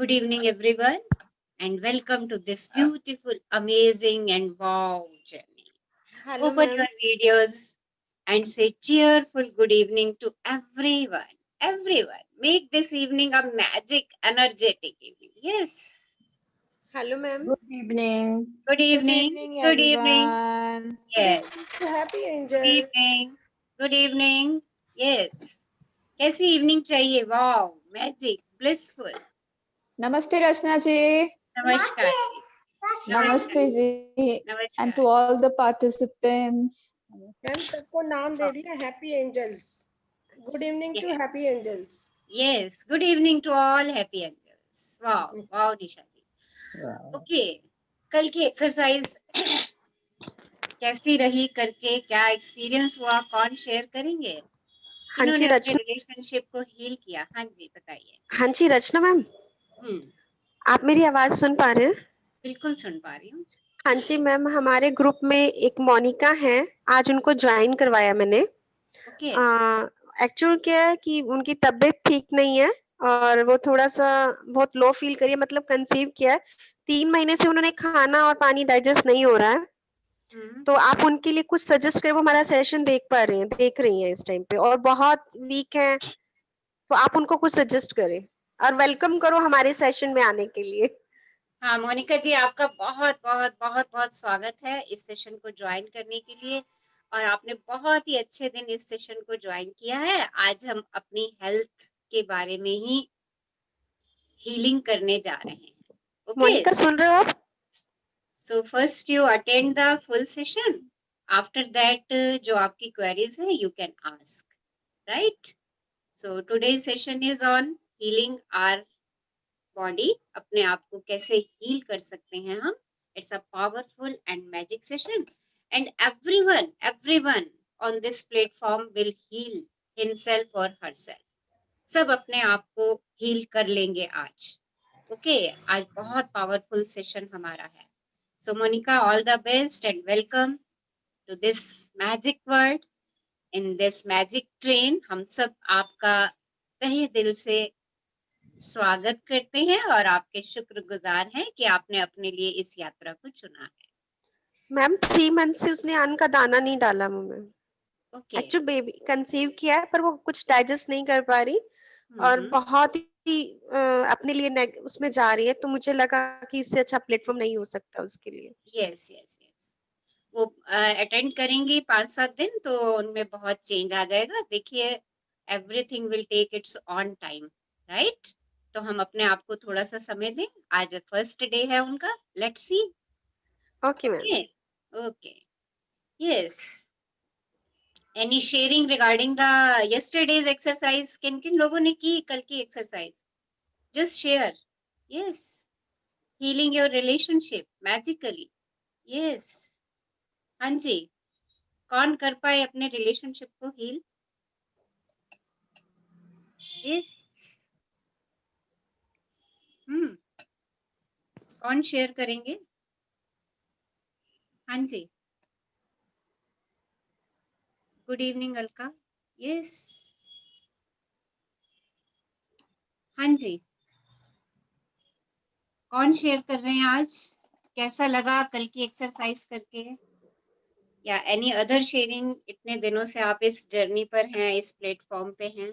Good evening, everyone, and welcome to this beautiful, amazing, and wow journey. Hello, Open ma'am. your videos and say cheerful good evening to everyone. Everyone, make this evening a magic, energetic evening. Yes. Hello, ma'am. Good evening. Good Good evening. evening, Good evening. everyone. Good Yes. evening to Happy Good Angels. evening. Good evening. Yes. कैसी evening चाहिए? Wow, magic, blissful. Namaste, Rachna ji. नमस्कार. नमस्कार. Namaste ji. And नमस्कार. to all the participants. Ma'am सबको नाम दे दिया happy angels. Good evening to Yes. Happy angels. Yes, good evening to all happy angels. Wow, wow, Nisha ji. Wow. Okay, कल की exercise कैसी रही करके क्या एक्सपीरियंस हुआ, कौन शेयर करेंगे? हाँ जी किन्होंने अपने रचना. रिलेशनशिप को हील किया? हाँ जी, बताइए. हाँ जी रचना मैम. आप मेरी आवाज सुन पा रहे हैं? बिल्कुल सुन पा रही हूँ. हाँ जी मैम, हमारे ग्रुप में एक मोनिका है. आज उनको ज्वाइन करवाया मैंने. ओके. एक्चुअल क्या है कि उनकी तबीयत ठीक नहीं है और वो थोड़ा सा बहुत लो फील करिए, मतलब कंसीव किया है. 3 महीने से उन्होंने खाना और पानी डाइजेस्ट नहीं हो रहा है. तो आप उनके लिए कुछ सजेस्ट करें. वो हमारा सेशन देख रही हैं इस टाइम पे और बहुत वीक है. तो आप उनको कुछ सजेस्ट करें और वेलकम करो हमारे सेशन में आने के लिए. हाँ मोनिका जी, आपका बहुत बहुत बहुत बहुत स्वागत है इस सेशन को ज्वाइन करने के लिए. और आपने बहुत ही अच्छे दिन इस सेशन को ज्वाइन किया है. आज हम अपनी हेल्थ के बारे में ही हीलिंग करने जा रहे हैं. ओके. मोनिका सुन रहे हो आप? So first you attend the full session. After that, जो आपकी queries है, you can ask, right? So today's session is on healing our body. अपने आप को कैसे heal कर सकते हैं हम? It's a powerful and magic session, and everyone on this platform will heal himself or herself. सब अपने आप को heal कर लेंगे आज. ओके, आज बहुत पावरफुल सेशन हमारा है. So Monica, all the best and welcome to this magic world. In this magic train, हम सब आपका तहे दिल से स्वागत करते हैं और आपके शुक्रगुजार हैं कि आपने अपने लिए इस यात्रा को चुना है. मैम 3 मंथ से उसने अन्न का दाना नहीं डाला मुंह में. ओके. एक्चुअली बेबी कंसीव किया है पर वो कुछ डाइजेस्ट नहीं कर पा रही और बहुत ही अपने लिए उसमें जा रही है. तो मुझे लगा कि इससे अच्छा प्लेटफॉर्म नहीं हो सकता उसके लिए. Yes yes yes. वो अटेंड करेंगी 5-7 दिन तो उनमें बहुत चेंज आ जाएगा. देखिए, everything will take its on time, right? तो हम अपने आप को थोड़ा सा समय दें. आज फर्स्ट डे है उनका. Let's see. Okay ma'am. Okay. Okay. Yes. Any sharing regarding the yesterday's exercise? किन किन लोगों ने की कल की exercise? Just share. Yes. Healing your relationship magically. Yes. हाँ जी. कौन कर पाए अपने रिलेशनशिप को हील? यस. कौन शेयर करेंगे? हाँ जी. Good evening Alka. यस. हाँ जी. कौन शेयर कर रहे हैं आज? कैसा लगा कल की एक्सरसाइज करके? या एनी अदर शेयरिंग? इतने दिनों से आप इस जर्नी पर हैं, इस प्लेटफॉर्म पे हैं.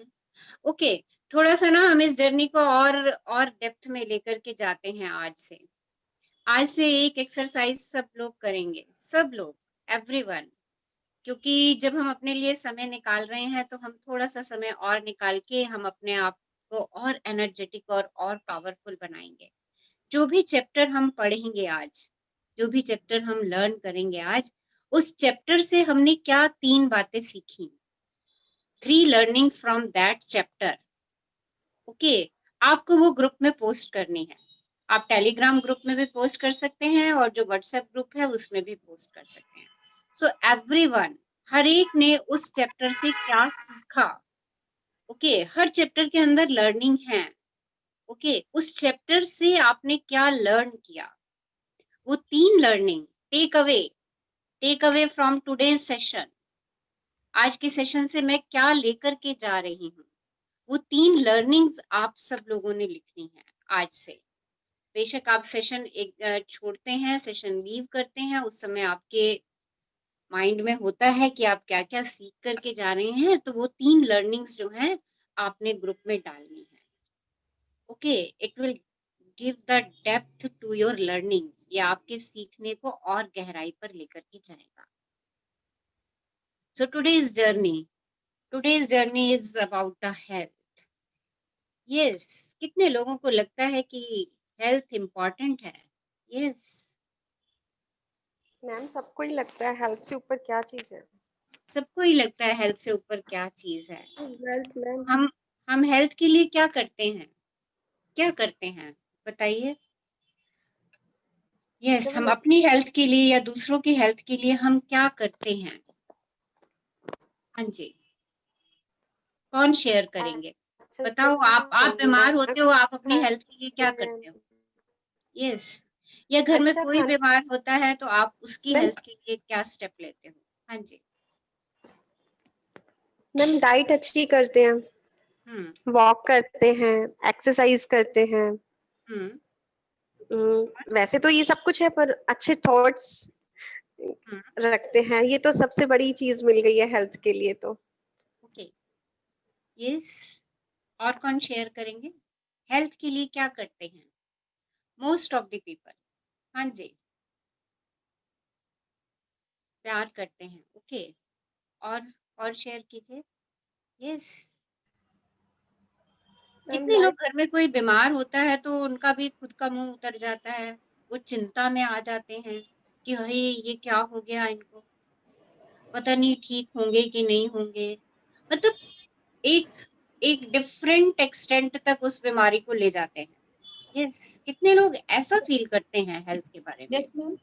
ओके. थोड़ा सा ना हम इस जर्नी को और डेप्थ में लेकर के जाते हैं. आज से एक एक्सरसाइज सब लोग करेंगे. सब लोग, एवरीवन. क्योंकि जब हम अपने लिए समय निकाल रहे हैं तो हम थोड़ा सा समय और निकाल के हम अपने आप को और एनर्जेटिक और पावरफुल बनाएंगे. जो भी चैप्टर हम पढ़ेंगे आज, जो भी चैप्टर हम लर्न करेंगे आज, उस चैप्टर से हमने क्या 3 बातें सीखी. 3 learnings from that chapter. Okay. आपको वो ग्रुप में पोस्ट करनी है. आप टेलीग्राम ग्रुप में भी पोस्ट कर सकते हैं और जो व्हाट्सएप ग्रुप है उसमें भी पोस्ट कर सकते हैं. सो एवरीवन, हर एक ने उस चैप्टर से क्या सीखा. ओके. हर चैप्टर के अंदर लर्निंग है. ओके. उस चैप्टर से आपने क्या लर्न किया, वो 3 learning take away from today's session. आज के सेशन से मैं क्या लेकर के जा रही हूँ, वो 3 लर्निंग्स आप सब लोगों ने लिखनी है. आज से। बेशक आप सेशन एक छोड़ते हैं, सेशन लीव करते हैं, उस समय आपके माइंड में होता है कि आप क्या-क्या सीख करके जा रहे हैं, तो वो 3 लर्निंग्स जो हैं आपने ग्रुप में डालनी है। Okay, it will give the depth to your learning, ये आपके सीखने को और गहराई पर लेकर के जाएगा। So today's journey is about the health. Yes, कितने लोगों को लगता है कि हेल्थ इम्पोर्टेंट है? यस, मैम सबको ही लगता है हेल्थ से ऊपर क्या चीज है। सबको ही लगता है हेल्थ से ऊपर क्या चीज है। हेल्थ मैम, हम हेल्थ के लिए क्या करते हैं? क्या करते हैं बताइए? यस, जब हम हम अपनी हेल्थ के लिए या दूसरों की हेल्थ के लिए हम क्या करते हैं? हाँ जी, कौन शेयर करेंगे? अच्छे से बताओ, आप खाना बीमार होते हो, आप अपनी हेल्थ के लिए क्या खाते करते हैं। हो? यस, या घर में अच्छा कोई खाना बीमार होता है तो आप उसकी मैम, हेल्थ के लिए क्या स्टेप लेते हो? हाँ जी। मैम डाइट अच्छी करते हैं, हम्म वॉक करते हैं, एक्सरसाइज करते हैं। हम्म वैसे तो ये सब कुछ है पर अच्छे थॉट्स हम्म रखते हैं, ये तो सबसे बड़ी चीज मिल गई है हेल्थ के लिए तो। ओके, यस, और कौन शेयर करेंगे? हेल्थ के लिए क्या करते हैं मोस्ट ऑफ द पीपल? हाँ जी, प्यार करते हैं। ओके, और शेयर कीजिए। यस, मैम कितने लोग लाइफ घर में कोई बीमार होता है तो उनका भी खुद का मुंह उतर जाता है, वो चिंता में आ जाते हैं कि अरे ये क्या हो गया इनको, पता नहीं ठीक होंगे कि नहीं होंगे। मतलब एक एक डिफरेंट एक्सटेंट तक उस बीमारी को ले जाते हैं। यस, कितने लोग ऐसा फील करते हैं हेल्थ के बारे में? Yes ma'am.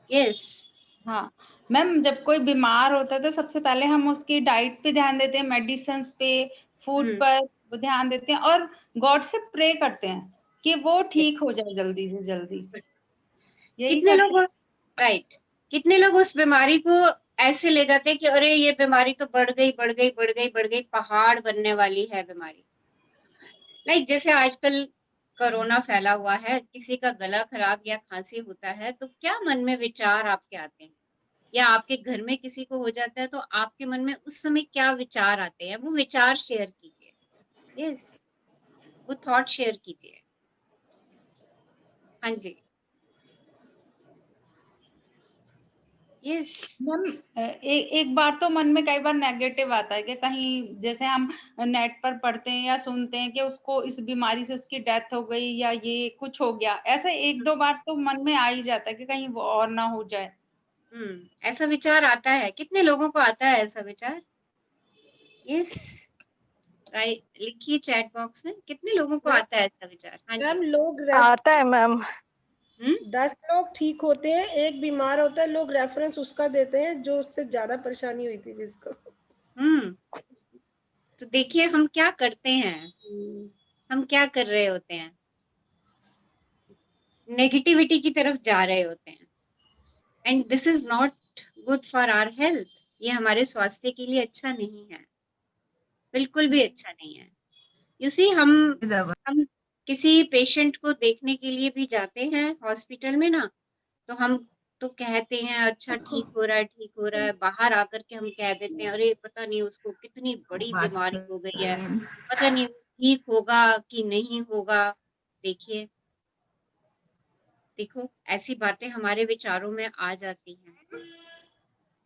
यस, हाँ मैम, जब कोई बीमार होता है तो सबसे पहले हम उसकी डाइट पे ध्यान देते हैं, मेडिसिन पे, फूड हम्म, पर ध्यान देते हैं और गॉड से प्रे करते हैं कि वो ठीक हो जाए जल्दी से जल्दी। यही कितने करते लोग, राइट, कितने लोग उस बीमारी को ऐसे ले जाते हैं कि अरे ये बीमारी तो बढ़ गई बढ़ गई बढ़ गई बढ़ गई, पहाड़ बनने वाली है बीमारी। जैसे आजकल कोरोना फैला हुआ है, किसी का गला खराब या खांसी होता है तो क्या मन में विचार आपके आते हैं? या आपके घर में किसी को हो जाता है तो आपके मन में उस समय क्या विचार आते हैं? वो विचार शेयर कीजिए। यस, वो थॉट शेयर कीजिए। हाँ जी। यस। मैम एक बार तो मन में कई बार नेगेटिव आता है कि कहीं जैसे हम नेट पर पढ़ते हैं या सुनते हैं कि उसको इस बीमारी से उसकी डेथ हो गई या ये कुछ हो गया, ऐसे एक दो बार तो मन में आ ही जाता है कि कहीं वो और ना हो जाए। ऐसा विचार आता है, कितने लोगों को आता है ऐसा विचार? यस, राइट, लिखिए चैट बॉक्स में कितने लोगों को मैम आता है ऐसा विचार। हाँ जी। मैम लोग आता है मैम। 10 लोग ठीक होते हैं, एक बीमार होता है, लोग रेफरेंस उसका देते हैं जो उससे ज्यादा परेशानी हुई थी जिसको। हम्म तो देखिए हम क्या करते हैं, हम क्या कर रहे होते हैं? नेगेटिविटी की तरफ जा रहे होते हैं, and this is not good for our health. ये हमारे स्वास्थ्य के लिए अच्छा नहीं है, बिल्कुल भी अच्छा नहीं है। यू सी, हम किसी पेशेंट को देखने के लिए भी जाते हैं हॉस्पिटल में ना, तो हम तो कहते हैं अच्छा ठीक हो रहा है ठीक हो रहा है, बाहर आकर के हम कह देते हैं अरे पता नहीं उसको कितनी बड़ी बीमारी हो गई है, पता नहीं ठीक होगा कि नहीं होगा। देखिए, देखो ऐसी बातें हमारे विचारों में आ जाती हैं।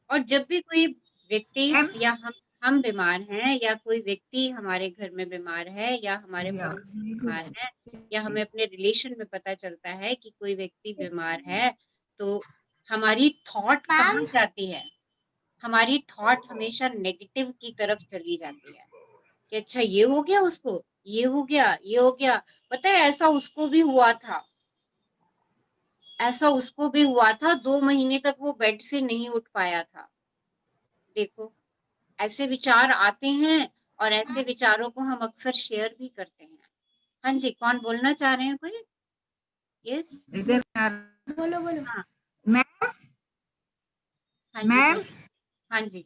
और जब भी कोई व्यक्ति या हम बीमार हैं या कोई व्यक्ति हमारे घर में बीमार है या हमारे पड़ोसी बीमार है या हमें अपने रिलेशन में पता चलता है कि कोई व्यक्ति बीमार है, तो हमारी थॉट कहाँ जाती है? हमारी थॉट हमेशा नेगेटिव की तरफ चली जाती है कि अच्छा ये हो गया उसको, ये हो गया, ये हो गया, पता है ऐसा उसको भी हुआ था, ऐसा उसको भी हुआ था, 2 महीने तक वो बेड से नहीं उठ पाया था। देखो, ऐसे विचार आते हैं और ऐसे विचारों को हम अक्सर शेयर भी करते हैं। हाँ जी, कौन बोलना चाह रहे हैं कोई? यस, इधर बोलो बोलो। हाँ, मैं हाँ जी, मैम बोलो। हाँ जी,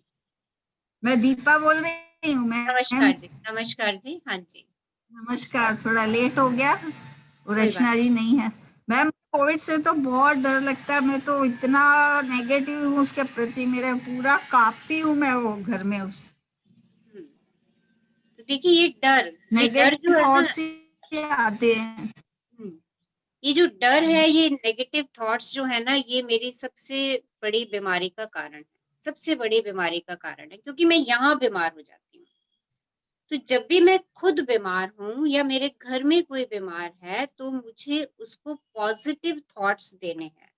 मैं दीपा बोल रही हूँ मैम। नमस्कार जी, नमस्कार जी। हाँ जी। नमस्कार, थोड़ा लेट हो गया कोई बात रचनाजी नहीं है। मैम कोविड से तो बहुत डर लगता है, मैं तो इतना नेगेटिव हूँ उसके प्रति, मेरा पूरा कांपती हूँ मैं वो घर में उस हम्म, तो देखिए ये डर नेगेटिव जो है ना, थॉट्स ही आते हैं। हम्म, ये जो डर है, ये नेगेटिव थॉट्स जो है ना, ये मेरी सबसे बड़ी बीमारी का कारण है, सबसे बड़ी बीमारी का कारण है, क्योंकि मैं यहाँ बीमार हो जाती हूँ। तो जब भी मैं खुद बीमार हूँ या मेरे घर में कोई बीमार है, तो मुझे उसको पॉजिटिव थॉट्स देने हैं।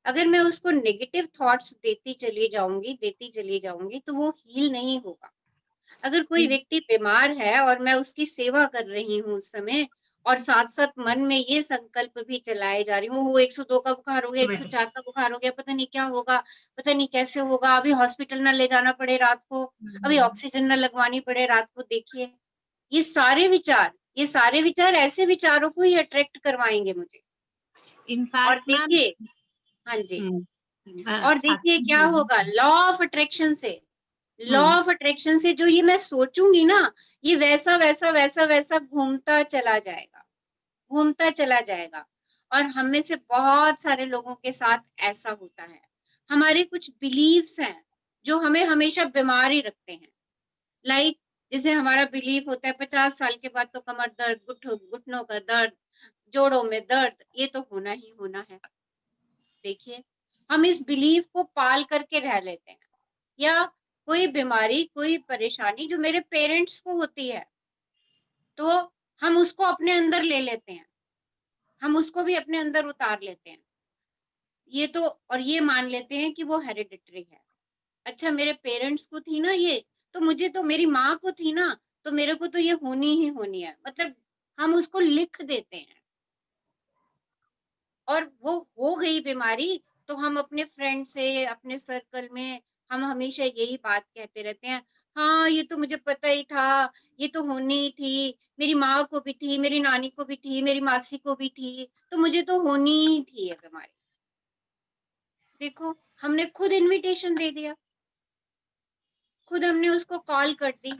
अगर मैं उसको नेगेटिव थॉट्स देती चली जाऊंगी तो वो हील नहीं होगा। अगर कोई व्यक्ति बीमार है और मैं उसकी सेवा कर रही हूँ उस समय, और साथ साथ मन में ये संकल्प भी चलाए जा रही हूँ, वो 102 का बुखार हो गया, 104 का बुखार हो गया, पता नहीं क्या होगा, पता नहीं कैसे होगा, अभी हॉस्पिटल ना ले जाना पड़े रात को, अभी ऑक्सीजन ना लगवानी पड़े रात को। देखिए ये सारे विचार ऐसे विचारों को ही अट्रैक्ट करवाएंगे मुझे। और इनफैक्ट मैम, देखिए, हाँ जी, और देखिए क्या होगा, लॉ ऑफ अट्रैक्शन से जो ये मैं सोचूंगी ना, ये वैसा वैसा वैसा वैसा घूमता चला जाएगा, घूमता चला जाएगा। और हम में से बहुत सारे लोगों के साथ ऐसा होता है। हमारे कुछ बिलीव्स हैं जो हमें हमेशा बीमार ही रखते हैं। लाइक जैसे हमारा बिलीफ होता है 50 साल के बाद तो कमर दर्द, घुटनों का दर्द, जोड़ों में दर्द, ये तो होना ही होना है। देखिए, हम इस बिलीफ को पाल करके रह लेते हैं। या कोई बीमारी, कोई परेशानी जो मेरे पेरेंट्स को होती है, तो हम उसको अपने अंदर ले लेते हैं, हम उसको भी अपने अंदर उतार लेते हैं। ये तो, और ये मान लेते हैं कि वो हेरिडिटरी है। अच्छा, मेरे पेरेंट्स को थी ना ये, तो मुझे तो, मेरी माँ को थी ना, तो मेरे को तो ये होनी ही होनी है। मतलब हम उसको लिख देते हैं, और वो हो गई बीमारी, तो हम अपने फ्रेंड से, अपने सर्कल में हम हमेशा यही बात कहते रहते हैं, हाँ ये तो मुझे पता ही था, ये तो होनी ही थी, मेरी माँ को भी थी, मेरी नानी को भी थी, मेरी मासी को भी थी, तो मुझे तो होनी ही थी ये बीमारी। देखो, हमने खुद इनविटेशन दे दिया, खुद हमने उसको कॉल कर दी,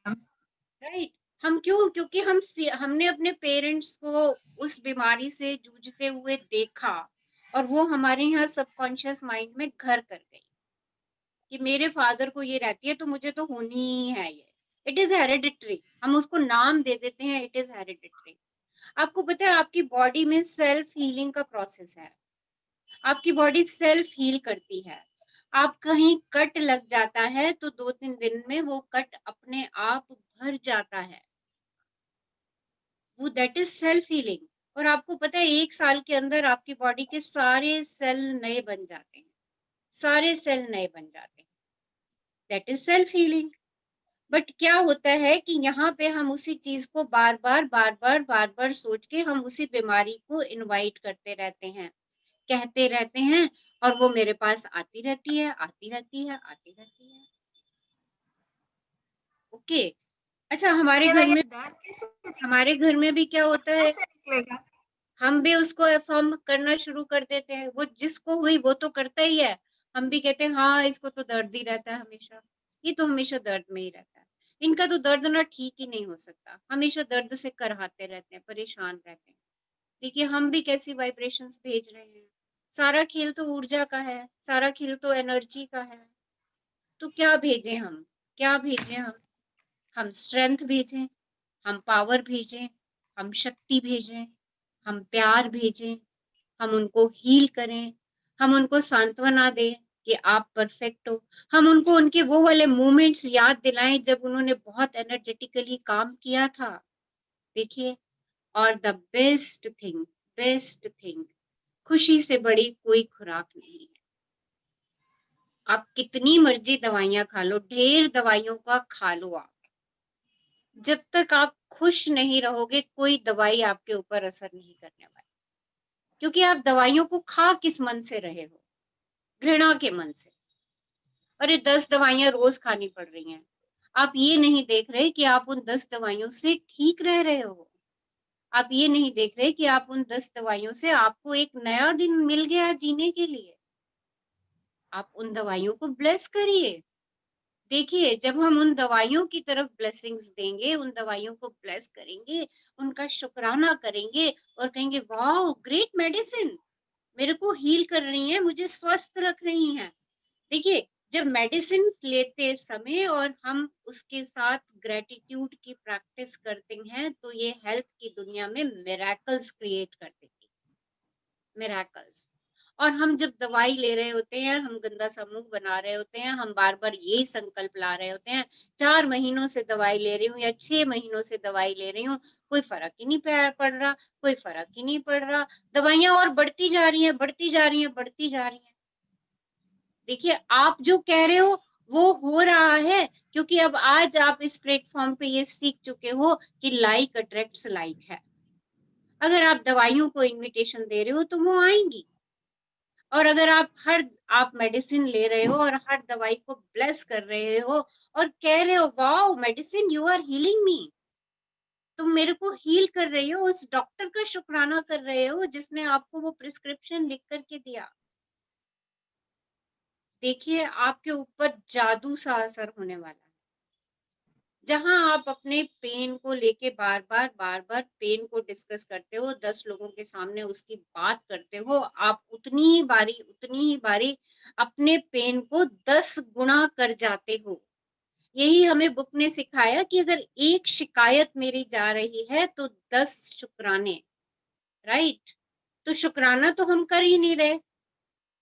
राइट। हम क्यों? क्योंकि हमने अपने पेरेंट्स को उस बीमारी से जूझते हुए देखा, और वो हमारे यहाँ सबकॉन्शियस माइंड में घर कर गई कि मेरे फादर को ये रहती है तो मुझे तो होनी ही है ये। इट इज हेरिडिटरी, हम उसको नाम दे देते हैं, इट इज हेरिडिटरी। आपको पता है, आपकी बॉडी में सेल्फ हीलिंग का प्रोसेस है, आपकी बॉडी सेल्फ हील करती है। आप कहीं कट लग जाता है तो 2-3 दिन में वो कट अपने आप भर जाता है, वो दैट इज सेल्फ हीलिंग। और आपको पता है, 1 साल के अंदर आपकी बॉडी के सारे सेल नए बन जाते हैं, सारे सेल नए बन जाते हैं, that is self healing. But क्या होता है कि यहाँ पे हम उसी चीज को बार बार सोच के हम उसी बीमारी को इनवाइट करते रहते हैं, कहते रहते हैं, और वो मेरे पास आती रहती है, आती रहती है, आती रहती है। ओके, अच्छा, हमारे घर में भी क्या होता है, निकलेगा। हम भी उसको अफर्म करना शुरू कर देते हैं। वो जिसको हुई वो तो करता ही है, हम भी कहते हैं हाँ इसको तो दर्द ही रहता है हमेशा, ये तो हमेशा दर्द में ही रहता है, इनका तो दर्द ना ठीक ही नहीं हो सकता, हमेशा दर्द से करहाते रहते हैं, परेशान रहते हैं। देखिए, हम भी कैसी वाइब्रेशंस भेज रहे हैं। सारा खेल तो ऊर्जा का है, सारा खेल तो एनर्जी का है। तो क्या भेजें हम, क्या भेजें हम स्ट्रेंथ भेजें, हम पावर भेजें, हम शक्ति भेजें, हम प्यार भेजें, हम उनको हील करें, हम उनको सांत्वना दें कि आप परफेक्ट हो, हम उनको उनके वो वाले मोमेंट्स याद दिलाएं जब उन्होंने बहुत एनर्जेटिकली काम किया था। देखिए, और द बेस्ट थिंग, खुशी से बड़ी कोई खुराक नहीं है। आप कितनी मर्जी दवाइयां खा लो, ढेर दवाइयों का खा लो आप, जब तक आप खुश नहीं रहोगे कोई दवाई आपके ऊपर असर नहीं करने वाली। क्योंकि आप दवाइयों को खा किस मन से रहे हो? घृणा के मन से। अरे 10 दवाइयां रोज खानी पड़ रही हैं, आप ये नहीं देख रहे कि आप उन 10 दवाइयों से ठीक रह रहे हो, आप ये नहीं देख रहे कि आप उन 10 दवाइयों से आपको एक नया दिन मिल गया जीने के लिए। आप उन दवाइयों को ब्लेस करिए, देखिए, जब हम उन दवाइयों की तरफ ब्लेसिंग्स देंगे, उन दवाइयों को ब्लेस करेंगे, उनका शुक्राना करेंगे और कहेंगे वाओ ग्रेट मेडिसिन, मेरे को हील कर रही हैं, मुझे स्वस्थ रख रही हैं। देखिए, जब मेडिसिन लेते समय और हम उसके साथ ग्रेटिट्यूड की प्रैक्टिस करते हैं, तो ये हेल्थ की दुनिया में मिरेकल्स क्रिएट कर देती है, मिरेकल्स। और हम जब दवाई ले रहे होते हैं, हम गंदा सा मुंह बना रहे होते हैं, हम बार बार यही संकल्प ला रहे होते हैं, 4 महीनों से दवाई ले रही हूँ या 6 महीनों से दवाई ले रही हूँ, कोई फर्क ही नहीं पड़ रहा, कोई फर्क ही नहीं पड़ रहा, दवाइयां और बढ़ती जा रही हैं, बढ़ती जा रही हैं, बढ़ती जा रही हैं। देखिए, आप जो कह रहे हो वो हो रहा है, क्योंकि अब आज आप इस प्लेटफॉर्म पे ये सीख चुके हो कि लाइक अट्रैक्ट्स लाइक है। अगर आप दवाइयों को इनविटेशन दे रहे हो तो वो आएंगी, और अगर आप मेडिसिन ले रहे हो और हर दवाई को ब्लेस कर रहे हो और कह रहे हो wow medicine you are healing me, तुम मेरे को हील कर रही हो, उस डॉक्टर का शुक्राना कर रहे हो जिसने आपको वो प्रिस्क्रिप्शन लिख करके दिया। देखिए, आपके ऊपर जादू सा असर होने वाला है। जहां आप अपने पेन को लेके बार बार पेन को डिस्कस करते हो, 10 लोगों के सामने उसकी बात करते हो, आप उतनी ही बारी अपने पेन को 10 गुना कर जाते हो। यही हमें बुक ने सिखाया कि अगर एक शिकायत मेरी जा रही है तो 10 शुक्राने, राइट? तो शुक्राना तो हम कर ही नहीं रहे,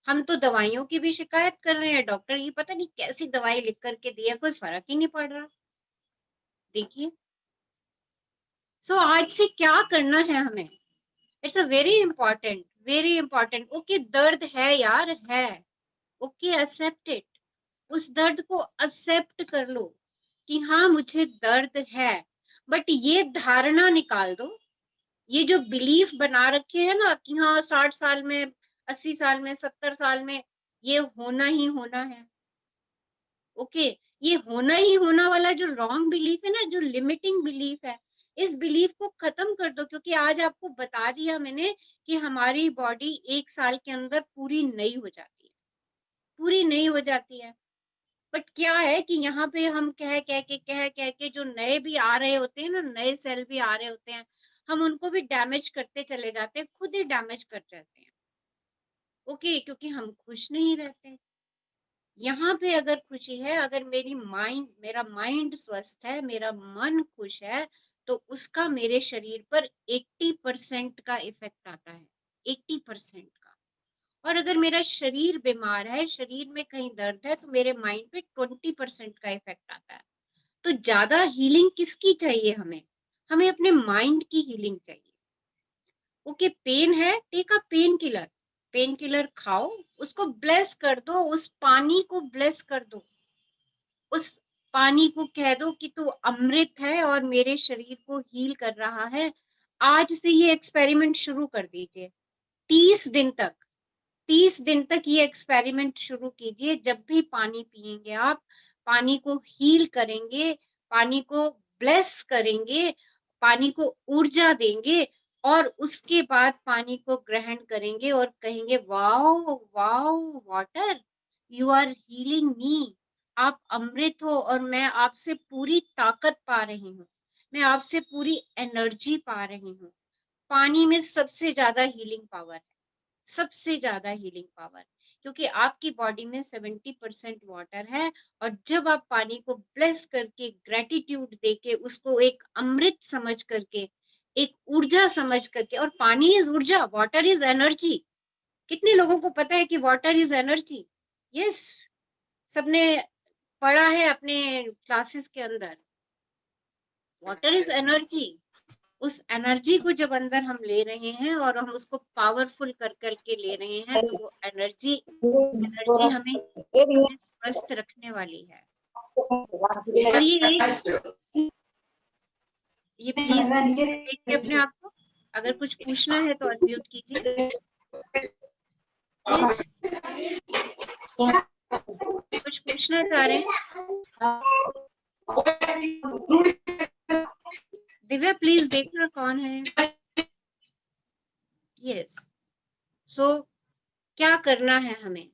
हम तो दवाइयों की भी शिकायत कर रहे हैं, डॉक्टर ये पता नहीं कैसी दवाई लिख करके दी है, कोई फर्क ही नहीं पड़ रहा। देखिए, सो आज से क्या करना है हमें, it's a very important. Okay, दर्द है यार, है, ओके एक्सेप्ट इट, उस दर्द को एक्सेप्ट कर लो कि हाँ मुझे दर्द है, बट ये धारणा निकाल दो, ये जो बिलीफ बना रखे है ना कि हाँ 60 साल में, 80 साल में, 70 साल में ये होना ही होना है, ओके, ये होना ही होना वाला जो रॉन्ग बिलीफ है ना, जो लिमिटिंग बिलीफ है, इस बिलीफ को खत्म कर दो। क्योंकि आज आपको बता दिया मैंने कि हमारी बॉडी 1 साल के अंदर पूरी नई हो जाती है, पूरी नई हो जाती है। बट क्या है कि यहाँ पे हम कह के जो नए भी आ रहे होते हैं ना, नए सेल भी आ रहे होते हैं, हम उनको भी डैमेज करते चले जाते हैं, खुद ही डैमेज करते रहते हैं, ओके, क्योंकि हम खुश नहीं रहते। यहाँ पे अगर खुशी है, अगर मेरा माइंड स्वस्थ है, मेरा मन खुश है, तो उसका मेरे शरीर पर 80% का इफेक्ट आता है, 80% का। और अगर मेरा शरीर बीमार है, शरीर में कहीं दर्द है, तो मेरे माइंड पे 20% का इफेक्ट आता है। तो ज्यादा हीलिंग किसकी चाहिए हमें? हमें अपने माइंड की हीलिंग चाहिए। ओके, पेन है, take a pain killer, pain killer खाओ, उसको ब्लेस कर दो, उस पानी को ब्लेस कर दो, उस पानी को कह दो कि तू अमृत है और मेरे शरीर को हील कर रहा है। आज से ये एक्सपेरिमेंट शुरू कर दीजिए, 30 दिन तक, 30 दिन तक ये एक्सपेरिमेंट शुरू कीजिए। जब भी पानी पिएंगे आप, पानी को हील करेंगे, पानी को ब्लेस करेंगे, पानी को ऊर्जा देंगे, और उसके बाद पानी को ग्रहण करेंगे और कहेंगे wow wow water, you are healing me, आप अमृत हो और मैं आपसे पूरी ताकत पा रही हूँ, मैं आपसे पूरी एनर्जी पा रही हूँ। पानी में सबसे ज्यादा हीलिंग पावर है, सबसे ज्यादा हीलिंग पावर, क्योंकि आपकी बॉडी में 70% वाटर है। और जब आप पानी को ब्लेस करके, ग्रेटिट्यूड देके, उसको एक अमृत समझ करके, एक ऊर्जा समझ करके, और पानी इज ऊर्जा, वाटर इज एनर्जी। कितने लोगों को पता है कि वाटर इज एनर्जी? यस, सबने पढ़ा है अपने क्लासेस के अंदर, वाटर इज एनर्जी। उस एनर्जी को जब अंदर हम ले रहे हैं और हम उसको पावरफुल कर करके ले रहे हैं, तो वो एनर्जी हमें स्वस्थ रखने वाली है। और ये प्लीज देखिए अपने आप को, अगर कुछ पूछना है तो अनम्यूट कीजिए। यस, कुछ पूछना चाह रहे हैं? दिव्या प्लीज देखना कौन है। यस, सो क्या करना है हमें?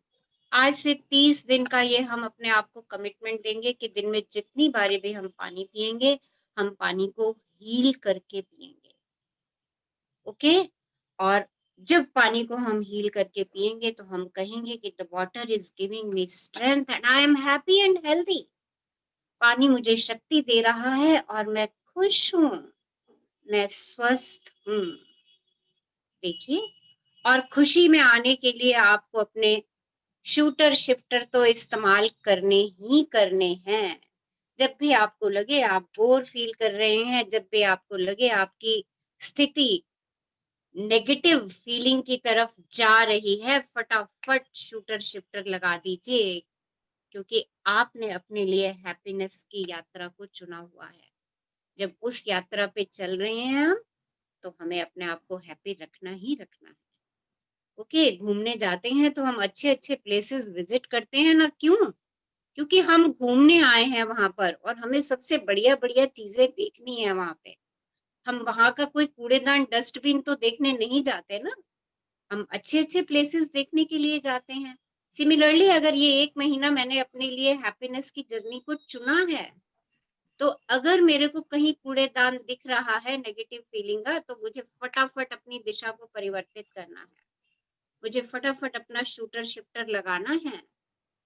आज से 30 दिन का ये हम अपने आप को कमिटमेंट देंगे कि दिन में जितनी बारी भी हम पानी पिएंगे, हम पानी को हील करके पिएंगे। ओके? और जब पानी को हम हील करके पिएंगे तो हम कहेंगे कि the water is giving me strength and I am happy and healthy. पानी मुझे शक्ति दे रहा है और मैं खुश हूं, मैं स्वस्थ हूं। देखिए, और खुशी में आने के लिए आपको अपने शूटर शिफ्टर तो इस्तेमाल करने ही करने हैं। जब भी आपको लगे आप बोर फील कर रहे हैं, जब भी आपको लगे आपकी स्थिति नेगेटिव फीलिंग की तरफ जा रही है, फटाफट शूटर शिफ्टर लगा दीजिए, क्योंकि आपने अपने लिए हैप्पीनेस की यात्रा को चुना हुआ है। जब उस यात्रा पे चल रहे हैं हम, तो हमें अपने आप को हैप्पी रखना ही रखना है। ओके, घूमने जाते हैं तो हम अच्छे अच्छे प्लेसेस विजिट करते हैं ना, क्यों? क्योंकि हम घूमने आए हैं वहां पर और हमें सबसे बढ़िया बढ़िया चीजें देखनी है वहां पे। हम वहां का कोई कूड़ेदान डस्टबिन तो देखने नहीं जाते ना, हम अच्छे अच्छे प्लेसेस देखने के लिए जाते हैं। सिमिलरली अगर ये 1 महीना मैंने अपने लिए हैप्पीनेस की जर्नी को चुना है, तो अगर मेरे को कहीं कूड़ेदान दिख रहा है नेगेटिव फीलिंग का, तो मुझे फटाफट अपनी दिशा को परिवर्तित करना है, मुझे फटाफट अपना शूटर शिफ्टर लगाना है,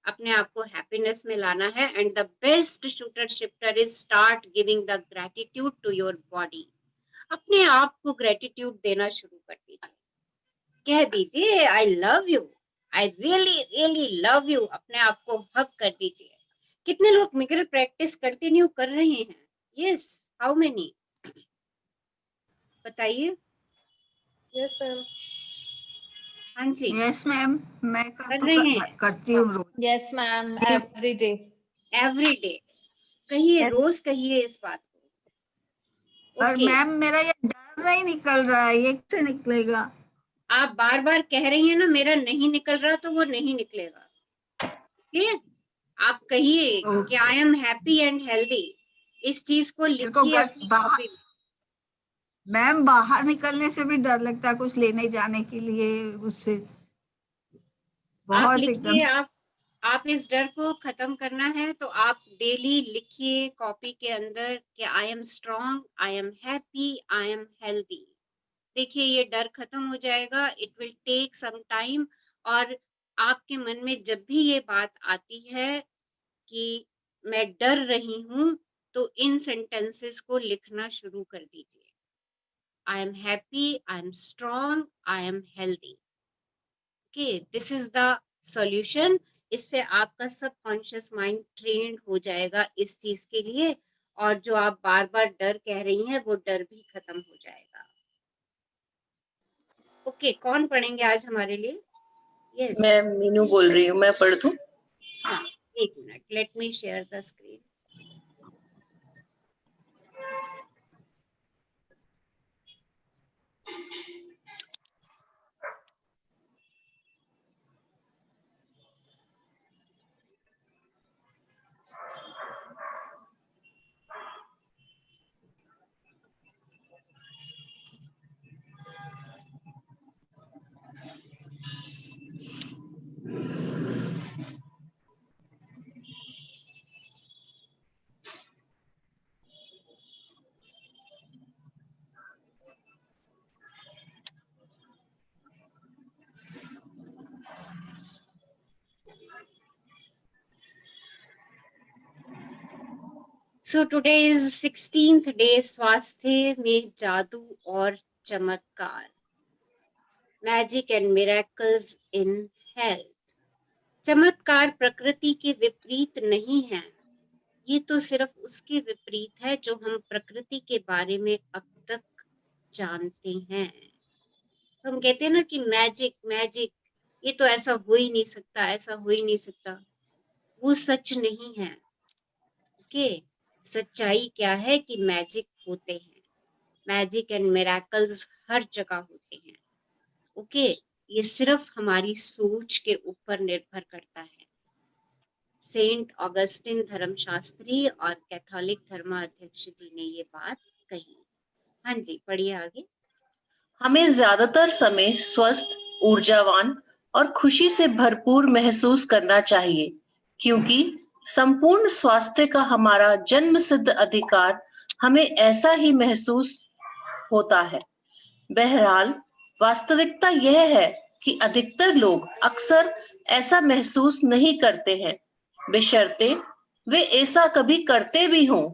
अपने आप को हैप्पीनेस में लाना है। And the best shooter shifter is start giving the gratitude to your body. अपने आप को ग्रेटिट्यूड देना शुरू कर दीजिए, कह दीजिए I love you, I really really love you, अपने आप को हग कर दीजिए। कितने लोग मिरर प्रैक्टिस कंटिन्यू कर रहे हैं? Yes, how many? बताइए। Yes ma'am. हाँ जी, यस मैम, मैं कर रहे हैं करती हूँ रोज। Yes ma'am, every day. Every day. कहिए, रोज कहिए इस बात को। पर ओके, मैम मेरा ये डर नहीं निकल रहा है, ये कैसे निकलेगा? आप बार बार कह रही हैं ना मेरा नहीं निकल रहा, तो वो नहीं निकलेगा। ठीक है, आप कहिए कि I am happy and healthy. इस चीज को मेरे को लिखिए घर अपनी बाहर, कॉपी में। मैम बाहर निकलने से भी डर लगता है, कुछ लेने जाने के लिए, उससे आप बहुत एकदम लिखिए, आप इस डर को खत्म करना है तो आप डेली लिखिए कॉपी के अंदर कि I am strong, I am happy, I am healthy. देखिए, ये डर खत्म हो जाएगा। It will take some time. और आपके मन में जब भी ये बात आती है कि मैं डर रही हूं, तो इन सेंटेंसेस को लिखना शुरू कर दीजिए। आई am happy, I am strong, I am healthy. Okay, this is the solution. इससे आपका सबकॉन्शियस माइंड ट्रेंड हो जाएगा इस चीज के लिए, और जो आप बार बार डर कह रही हैं वो डर भी खत्म हो जाएगा। ओके, कौन पढ़ेंगे आज हमारे लिए? यस, मैं मीनू बोल रही हूँ, मैं पढ़ दूं? हाँ, 1 minute, let me share the screen. So today is 16th day, स्वास्थ्य में जादू और चमत्कार, magic and miracles in health. चमत्कार प्रकृति के विपरीत नहीं है, ये तो सिर्फ उसके विपरीत है जो हम प्रकृति के बारे में अब तक जानते हैं। तो हम कहते हैं ना कि मैजिक मैजिक, ये तो ऐसा हो ही नहीं सकता, ऐसा हो ही नहीं सकता। वो सच नहीं है। ओके, सच्चाई क्या है कि मैजिक होते हैं, मैजिक एंड मिरेकल्स हर जगह होते हैं। ओके, ये सिर्फ हमारी सोच के ऊपर निर्भर करता है। सेंट ऑगस्टिन धर्मशास्त्री और कैथोलिक धर्माध्यक्ष जी ने ये बात कही। हाँ जी, पढ़िए आगे। हमें ज्यादातर समय स्वस्थ, ऊर्जावान और खुशी से भरपूर महसूस करना चाहिए, क्योंकि संपूर्ण स्वास्थ्य का हमारा जन्मसिद्ध अधिकार हमें ऐसा ही महसूस होता है। बहरहाल वास्तविकता यह है कि अधिकतर लोग अक्सर ऐसा महसूस नहीं करते हैं, बशर्ते वे ऐसा कभी करते भी हों।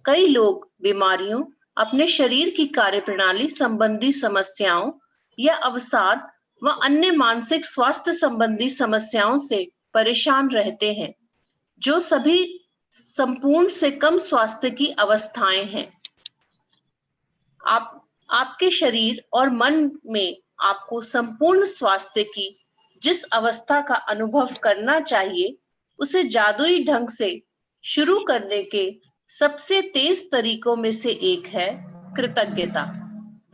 कई लोग बीमारियों, अपने शरीर की कार्यप्रणाली संबंधी समस्याओं या अवसाद व अन्य मानसिक स्वास्थ्य संबंधी समस्याओं से परेशान रहते हैं, जो सभी संपूर्ण से कम स्वास्थ्य की अवस्थाएं हैं। आपके शरीर और मन में आपको संपूर्ण स्वास्थ्य की जिस अवस्था का अनुभव करना चाहिए, उसे जादुई ढंग से शुरू करने के सबसे तेज तरीकों में से एक है कृतज्ञता।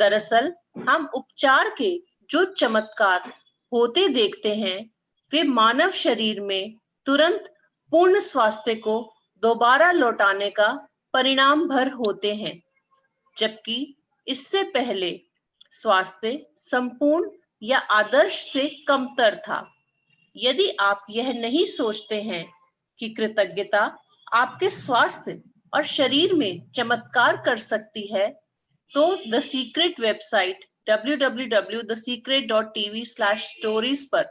दरअसल हम उपचार के जो चमत्कार होते देखते हैं, वे मानव शरीर में तुरंत पूर्ण स्वास्थ्य को दोबारा लौटाने का परिणाम भर होते हैं, जबकि इससे पहले स्वास्थ्य संपूर्ण या आदर्श से कमतर था। यदि आप यह नहीं सोचते हैं कि कृतज्ञता आपके स्वास्थ्य और शरीर में चमत्कार कर सकती है, तो द सीक्रेट वेबसाइट www.thesecret.tv/stories पर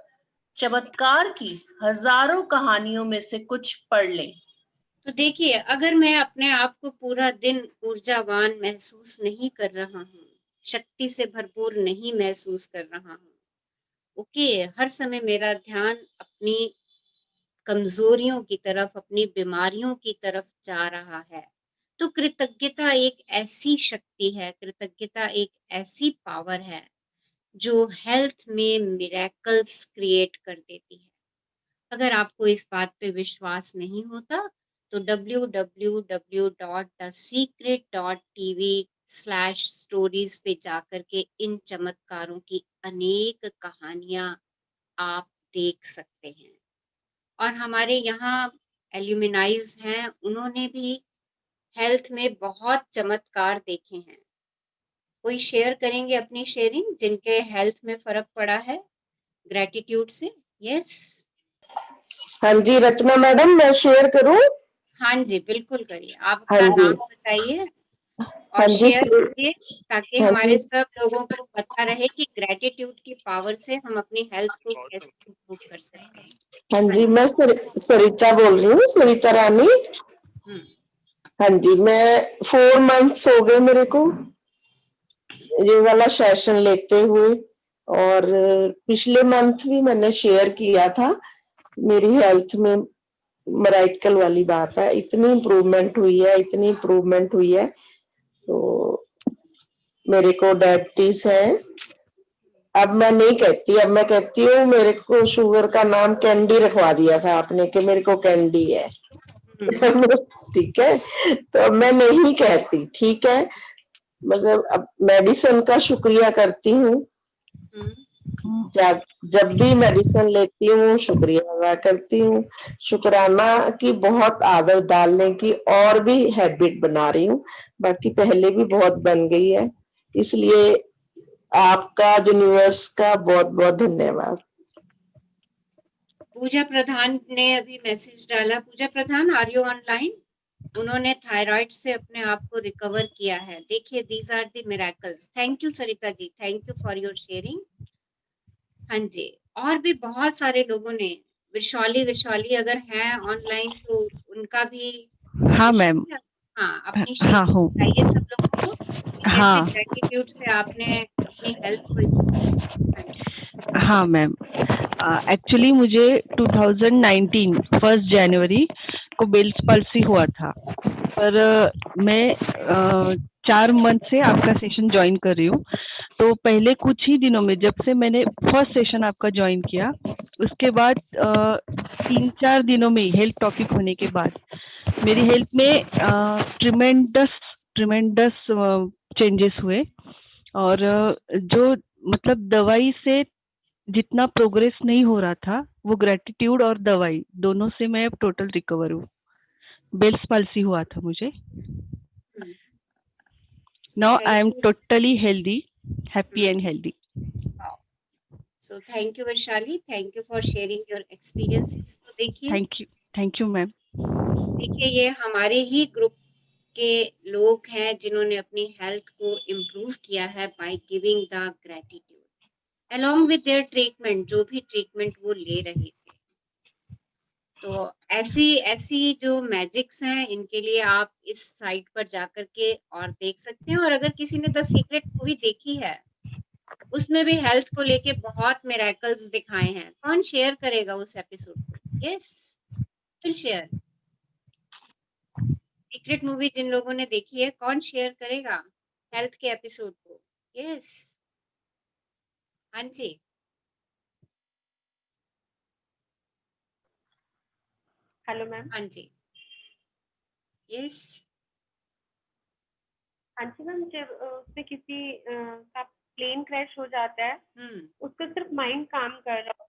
चमत्कार की हजारों कहानियों में से कुछ पढ़ लें। तो देखिए, अगर मैं अपने आप को पूरा दिन ऊर्जावान महसूस नहीं कर रहा हूँ, शक्ति से भरपूर नहीं महसूस कर रहा हूँ, ओके, हर समय मेरा ध्यान अपनी कमजोरियों की तरफ, अपनी बीमारियों की तरफ जा रहा है, तो कृतज्ञता एक ऐसी शक्ति है, कृतज्ञता एक ऐसी पावर है जो हेल्थ में मिरेकल्स क्रिएट कर देती है। अगर आपको इस बात पे विश्वास नहीं होता, तो www.thesecret.tv/stories पे जाकर के इन चमत्कारों की अनेक कहानियां आप देख सकते हैं। और हमारे यहाँ एल्यूमिनाइज हैं, उन्होंने भी हेल्थ में बहुत चमत्कार देखे हैं। कोई शेयर करेंगे अपनी शेयरिंग जिनके हेल्थ में फर्क पड़ा है ग्रेटिट्यूड से? यस, हाँ जी रचना मैडम, मैं शेयर करूं? हाँ जी, बिल्कुल करिए। आप हाँ अपना जी, नाम बताइए हाँ और जी शेयर करिए, ताकि हाँ हमारे जी, सब लोगों को पता रहे कि ग्रेटिट्यूड की पावर से हम अपनी हेल्थ को कैसे इम्प्रूव कर सकते हैं। हाँ जी, मैं सरिता बोल रही हूँ, सरिता रानी। हाँ जी, मैं 4 मंथ्स हो गए मेरे को ये वाला सेशन लेते हुए, और पिछले मंथ भी मैंने शेयर किया था। मेरी हेल्थ में मिरेकल वाली बात है, इतनी इम्प्रूवमेंट हुई है, इतनी इम्प्रूवमेंट हुई है। तो मेरे को डायबिटीज है, अब मैं नहीं कहती, अब मैं कहती हूँ मेरे को शुगर का नाम कैंडी रखवा दिया था आपने कि मेरे को कैंडी है। ठीक है, तो अब मैं नहीं कहती, ठीक है, मतलब अब मेडिसिन का शुक्रिया करती हूँ। जब भी मेडिसिन लेती हूँ शुक्रिया अदा करती हूँ, शुक्राना की बहुत आदत डालने की और भी हैबिट बना रही हूँ। बाकी पहले भी बहुत बन गई है, इसलिए आपका यूनिवर्स का बहुत बहुत धन्यवाद। पूजा प्रधान ने अभी मैसेज डाला। Pooja Pradhan, are you online? उन्होंने थायराइड से अपने आप को रिकवर किया है। देखिए, these are the miracles. Thank you Sarita ji, thank you for your sharing. हाँ जी, और भी बहुत सारे लोगों ने, विशाली अगर हैं ऑनलाइन तो उनका भी हाँ मैम, हाँ, अपनी हाँ शेयरिंग हूँ, बताइए सब लोगों को कि कैसे हाँ ग्रेटिट्यूड से आपने अपनी हेल्थ को improve किया। हाँ जी। हाँ मैम, एक्चुअली मुझे 2019 1 जनवरी को बेल्स पल्सी हुआ था, पर मैं 4 मंथ से आपका सेशन ज्वाइन कर रही हूँ। तो पहले कुछ ही दिनों में, जब से मैंने फर्स्ट सेशन आपका ज्वाइन किया, उसके बाद 3-4 दिनों में हेल्थ टॉपिक होने के बाद मेरी हेल्थ में ट्रिमेंडस चेंजेस हुए, और जो मतलब दवाई से जितना प्रोग्रेस नहीं हो रहा था, वो ग्रेटिट्यूड और दवाई दोनों से मैं अब टोटल रिकवर हूँ। बेल्स पाल्सी हुआ था मुझे। Now I am totally healthy, happy and healthy. So thank you Vaishali, thank you for sharing your experiences. तो देखिए थैंक यू मैम। ये हमारे ही ग्रुप के लोग हैं जिन्होंने अपनी हेल्थ को इम्प्रूव किया है by giving the gratitude along with their treatment, जो भी ट्रीटमेंट वो ले रहे थे। तो ऐसी जो मैजिक्स हैं, इनके लिए आप इस साइट पर जाकर के और देख सकते हैं। और अगर किसी ने द सीक्रेट मूवी देखी है, उसमें भी हेल्थ को लेके बहुत मिरेकल्स दिखाए हैं। कौन शेयर करेगा उस एपिसोड को? Yes, will share. Secret movie जिन लोगों ने देखी है, कौन शेयर करेगा हेल्थ के एपिसोड को? यस, हाँ जी। Hello ma'am. हाँ जी, यस। हाँ जी मैम, जब उसमें किसी का प्लेन क्रैश हो जाता है, उसका सिर्फ माइंड काम कर रहा है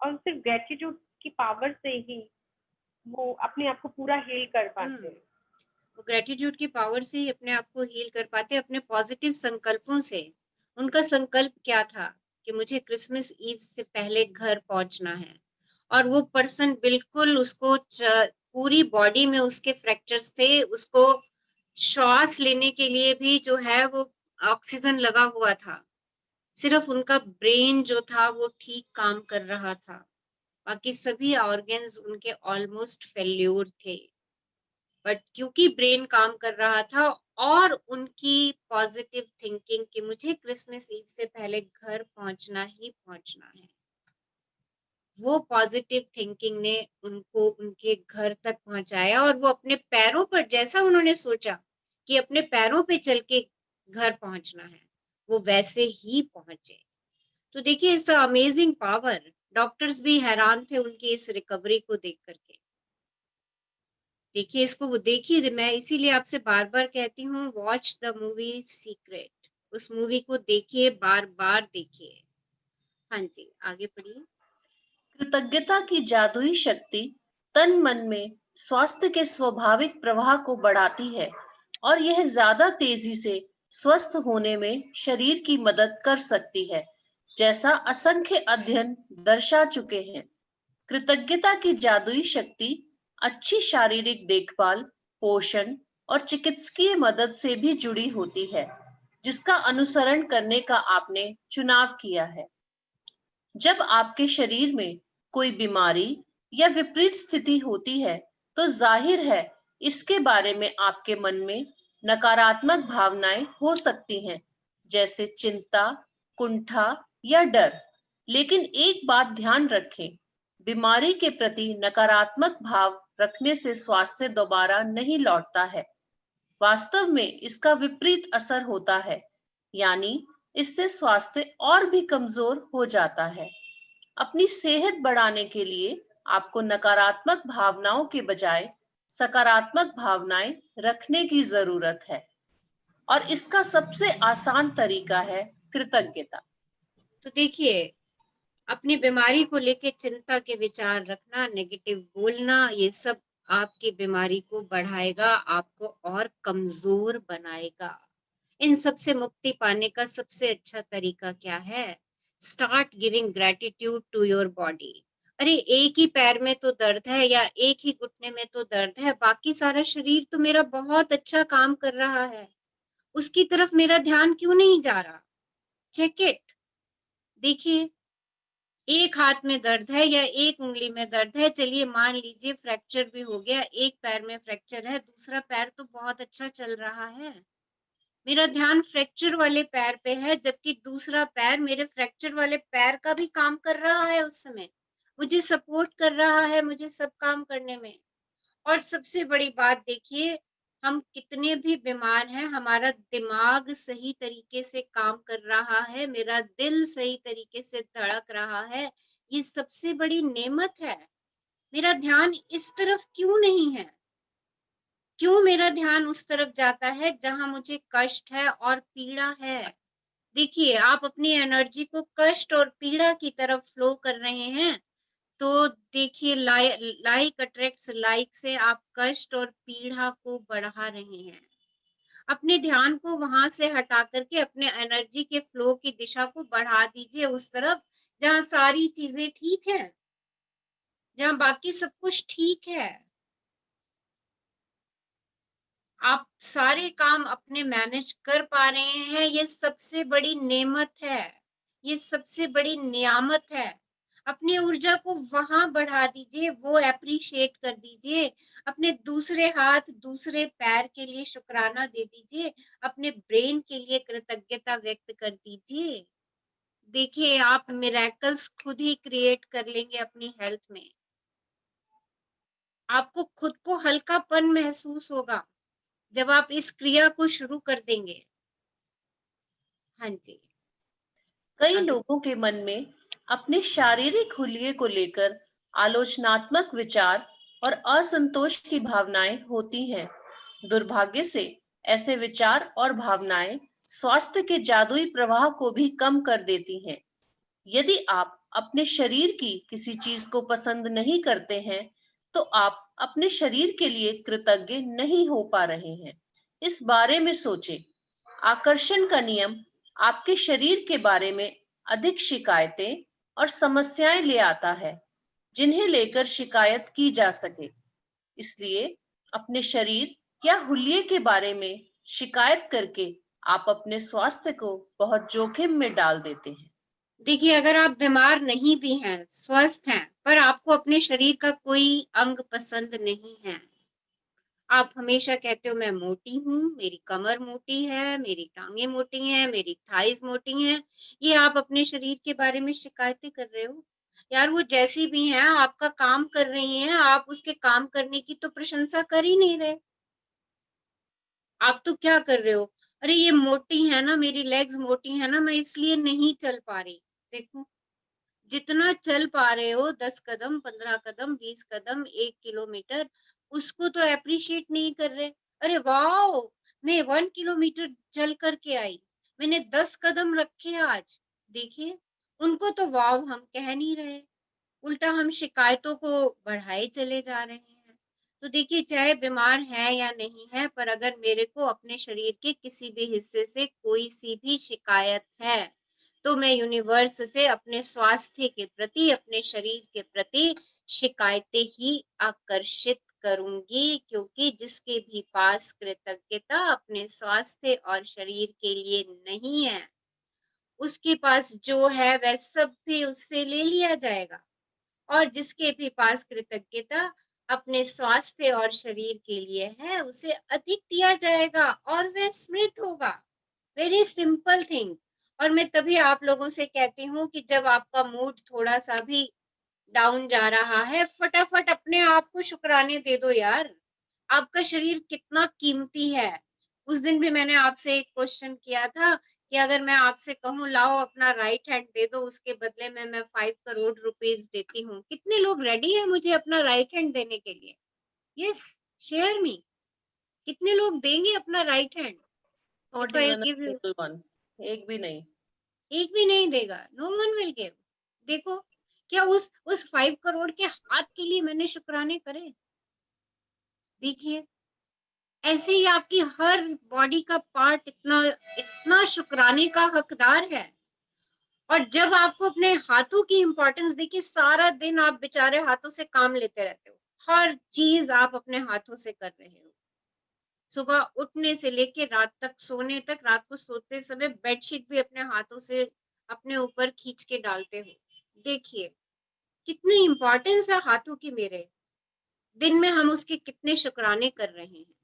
और सिर्फ ग्रेटिट्यूड की पावर से ही वो अपने आप को पूरा हील कर पाते हैं। वो ग्रेटिट्यूड की पावर से ही अपने आप को हील कर पाते, अपने पॉजिटिव संकल्पों से। उनका संकल्प क्या था कि मुझे क्रिसमस ईव से पहले घर पहुंचना है, और वो पर्सन बिल्कुल उसको पूरी बॉडी में उसके फ्रैक्चर्स थे, उसको श्वास लेने के लिए भी जो है वो ऑक्सीजन लगा हुआ था। सिर्फ उनका ब्रेन जो था वो ठीक काम कर रहा था, बाकी सभी ऑर्गन्स उनके ऑलमोस्ट फेल्योर थे। बट क्योंकि ब्रेन काम कर रहा था और उनकी पॉजिटिव थिंकिंग कि मुझे क्रिसमस ईव से पहले घर पहुंचना ही पहुंचना है, वो पॉजिटिव थिंकिंग ने उनको उनके घर तक पहुंचाया। और वो अपने पैरों पर, जैसा उन्होंने सोचा कि अपने पैरों पे चल के घर पहुंचना है, वो वैसे ही पहुंचे। तो देखिए, इट्स अमेजिंग पावर। डॉक्टर्स भी हैरान थे उनकी इस रिकवरी को देख करके। देखिए इसको, वो देखिए, मैं इसीलिए आपसे बार बार कहती हूँ, वॉच द मूवी सीक्रेट। उस मूवी को देखिए, बार बार देखिए। हाँ जी, आगे पढ़िए। कृतज्ञता की जादुई शक्ति तन मन में स्वास्थ्य के स्वाभाविक प्रवाह को बढ़ाती है और यह ज्यादा तेजी से स्वस्थ होने में शरीर की मदद कर सकती है, जैसा असंख्य अध्ययन दर्शा चुके हैं। कृतज्ञता की जादुई शक्ति अच्छी शारीरिक देखभाल, पोषण और चिकित्सकीय मदद से भी जुड़ी होती है, जिसका अनुसरण करने का आपने चुनाव किया है। जब आपके शरीर में कोई बीमारी या विपरीत स्थिति होती है, तो जाहिर है इसके बारे में आपके मन में नकारात्मक भावनाएं हो सकती हैं, जैसे चिंता, कुंठा या डर। लेकिन एक बात ध्यान रखें, बीमारी के प्रति नकारात्मक भाव रखने से स्वास्थ्य दोबारा नहीं लौटता है। वास्तव में इसका विपरीत असर होता है, यानी इससे स्वास्थ्य और भी कमजोर हो जाता है। अपनी सेहत बढ़ाने के लिए आपको नकारात्मक भावनाओं के बजाय सकारात्मक भावनाएं रखने की जरूरत है, और इसका सबसे आसान तरीका है कृतज्ञता। तो देखिए, अपनी बीमारी को लेके चिंता के विचार रखना, नेगेटिव बोलना, ये सब आपकी बीमारी को बढ़ाएगा, आपको और कमजोर बनाएगा। इन सब से मुक्ति पाने का सबसे अच्छा तरीका क्या है? Start giving gratitude to your body. अरे, एक ही पैर में तो दर्द है या एक ही घुटने में तो दर्द है, बाकी सारा शरीर तो मेरा बहुत अच्छा काम कर रहा है, उसकी तरफ मेरा ध्यान क्यों नहीं जा रहा? Check it. देखिए, एक हाथ में दर्द है या एक उंगली में दर्द है, चलिए मान लीजिए फ्रैक्चर भी हो गया, एक पैर में फ्रैक्चर है, दूसरा पैर तो बहुत अच्छा चल रहा है, मेरा ध्यान फ्रैक्चर वाले पैर पे है, जबकि दूसरा पैर मेरे फ्रैक्चर वाले पैर का भी काम कर रहा है, उस समय मुझे सपोर्ट कर रहा है, मुझे सब काम करने में। और सबसे बड़ी बात देखिए, हम कितने भी बीमार हैं, हमारा दिमाग सही तरीके से काम कर रहा है, मेरा दिल सही तरीके से धड़क रहा है, ये सबसे बड़ी नेमत है। मेरा ध्यान इस तरफ क्यों नहीं है? क्यों मेरा ध्यान उस तरफ जाता है जहां मुझे कष्ट है और पीड़ा है? देखिए, आप अपनी एनर्जी को कष्ट और पीड़ा की तरफ फ्लो कर रहे हैं, तो देखिए, लाइक अट्रैक्ट्स लाइक से आप कष्ट और पीड़ा को बढ़ा रहे हैं। अपने ध्यान को वहां से हटा करके अपने एनर्जी के फ्लो की दिशा को बढ़ा दीजिए उस तरफ जहाँ सारी चीजें ठीक है, जहाँ बाकी सब कुछ ठीक है, आप सारे काम अपने मैनेज कर पा रहे हैं, ये सबसे बड़ी नेमत है, ये सबसे बड़ी नियामत है। अपनी ऊर्जा को वहां बढ़ा दीजिए, वो एप्रिशिएट कर दीजिए, अपने दूसरे हाथ दूसरे पैर के लिए शुक्राना दे दीजिए, अपने ब्रेन के लिए कृतज्ञता व्यक्त कर दीजिए। देखिए आप मिरेकल्स खुद ही क्रिएट कर लेंगे अपनी हेल्थ में। आपको खुद को हल्कापन महसूस होगा जब आप इस क्रिया को शुरू कर देंगे। हाँ जी। कई आगे। लोगों के मन में अपने शारीरिक हुलिये को लेकर आलोचनात्मक विचार और असंतोष की भावनाएं होती हैं। दुर्भाग्य से ऐसे विचार और भावनाएं स्वास्थ्य के जादुई प्रवाह को भी कम कर देती हैं। यदि आप अपने शरीर की किसी चीज को पसंद नहीं करते हैं, तो आप अपने शरीर के लिए कृतज्ञ नहीं हो पा रहे हैं। इस बारे में सोचें। आकर्षण का नियम आपके शरीर के बारे में अधिक शिकायतें और समस्याएं ले आता है, जिन्हें लेकर शिकायत की जा सके। इसलिए अपने शरीर या हुलिये के बारे में शिकायत करके आप अपने स्वास्थ्य को बहुत जोखिम में डाल देते हैं। देखिए अगर आप बीमार नहीं भी हैं, स्वस्थ हैं, पर आपको अपने शरीर का कोई अंग पसंद नहीं है, आप हमेशा कहते हो मैं मोटी हूँ, मेरी कमर मोटी है, मेरी टांगे मोटी हैं, मेरी थाइस मोटी हैं, ये आप अपने शरीर के बारे में शिकायतें कर रहे हो। यार वो जैसी भी हैं आपका काम कर रही हैं, आप उसके काम करने की तो प्रशंसा कर ही नहीं रहे। आप तो क्या कर रहे हो, अरे ये मोटी है ना, मेरी लेग्स मोटी है ना, मैं इसलिए नहीं चल पा रही। देखो जितना चल पा रहे हो 10 कदम, 15 कदम, 20 कदम, 1 किलोमीटर, उसको तो अप्रिशिएट नहीं कर रहे। अरे वाओ, मैं 1 किलोमीटर चल करके आई, मैंने 10 कदम रखे आज। देखिए उनको तो वाओ हम कह नहीं रहे, उल्टा हम शिकायतों को बढ़ाए चले जा रहे हैं। तो देखिए चाहे बीमार है या नहीं है, पर अगर मेरे को अपने शरीर के किसी भी हिस्से से कोई सी भी शिकायत है, तो मैं यूनिवर्स से अपने स्वास्थ्य के प्रति, अपने शरीर के प्रति शिकायतें ही आकर्षित करूंगी, क्योंकि जिसके भी पास कृतज्ञता अपने स्वास्थ्य और शरीर के लिए नहीं है, उसके पास जो है वह सब भी उससे ले लिया जाएगा। और जिसके भी पास कृतज्ञता अपने स्वास्थ्य और शरीर के लिए है, उसे अधिक दिया जाएगा और वह समृद्ध होगा। Very simple thing. और मैं तभी आप लोगों से कहती हूँ कि जब आपका मूड थोड़ा सा भी डाउन जा रहा है, फटाफट अपने आप को शुक्राने दे दो यार। आपका शरीर कितना कीमती है। उस दिन भी मैंने आपसे एक क्वेश्चन किया था कि अगर मैं आपसे कहूँ लाओ अपना राइट हैंड दे दो, उसके बदले में मैं 5 करोड़ रुपीस देती हूँ, कितने लोग रेडी है मुझे अपना राइट हैंड देने के लिए? यस, शेयर मी, कितने लोग देंगे अपना right hand? Not if I even a give you, single one. एक भी नहीं। एक भी नहीं देगा, नो वन विल गिव। देखो क्या उस 5 करोड़ के हाथ के लिए मैंने शुक्राने करे? देखिए ऐसे ही आपकी हर बॉडी का पार्ट इतना इतना शुक्राने का हकदार है। और जब आपको अपने हाथों की इंपॉर्टेंस देखिए, सारा दिन आप बेचारे हाथों से काम लेते रहते हो, हर चीज आप अपने हाथों से कर रहे हो, सुबह उठने से लेके रात तक सोने तक, रात को सोते समय बेडशीट भी अपने हाथों से अपने ऊपर खींच के डालते हो। देखिए कितनी इंपॉर्टेंस है हाथों की मेरे, दिन में हम उसके कितने शुक्राने कर रहे हैं।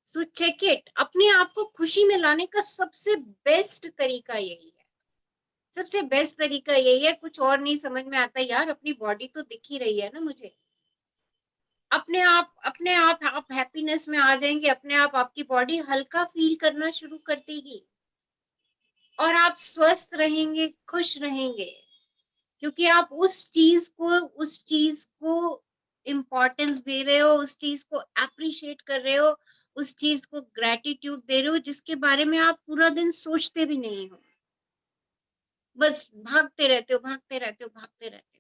So check it. अपने आप को खुशी में लाने का सबसे बेस्ट तरीका यही है, सबसे बेस्ट तरीका यही है। कुछ और नहीं समझ में आता यार, अपनी बॉडी तो दिख ही रही है ना मुझे। अपने आप हैप्पीनेस में आ जाएंगे, अपने आप आपकी बॉडी हल्का फील करना शुरू कर देगी और आप स्वस्थ रहेंगे, खुश रहेंगे, क्योंकि आप उस चीज को इम्पोर्टेंस दे रहे हो, उस चीज को अप्रिशिएट कर रहे हो, उस चीज को ग्रेटिट्यूड दे रहे हो जिसके बारे में आप पूरा दिन सोचते भी नहीं हो, बस भागते रहते हो, भागते रहते हो, भागते रहते हो।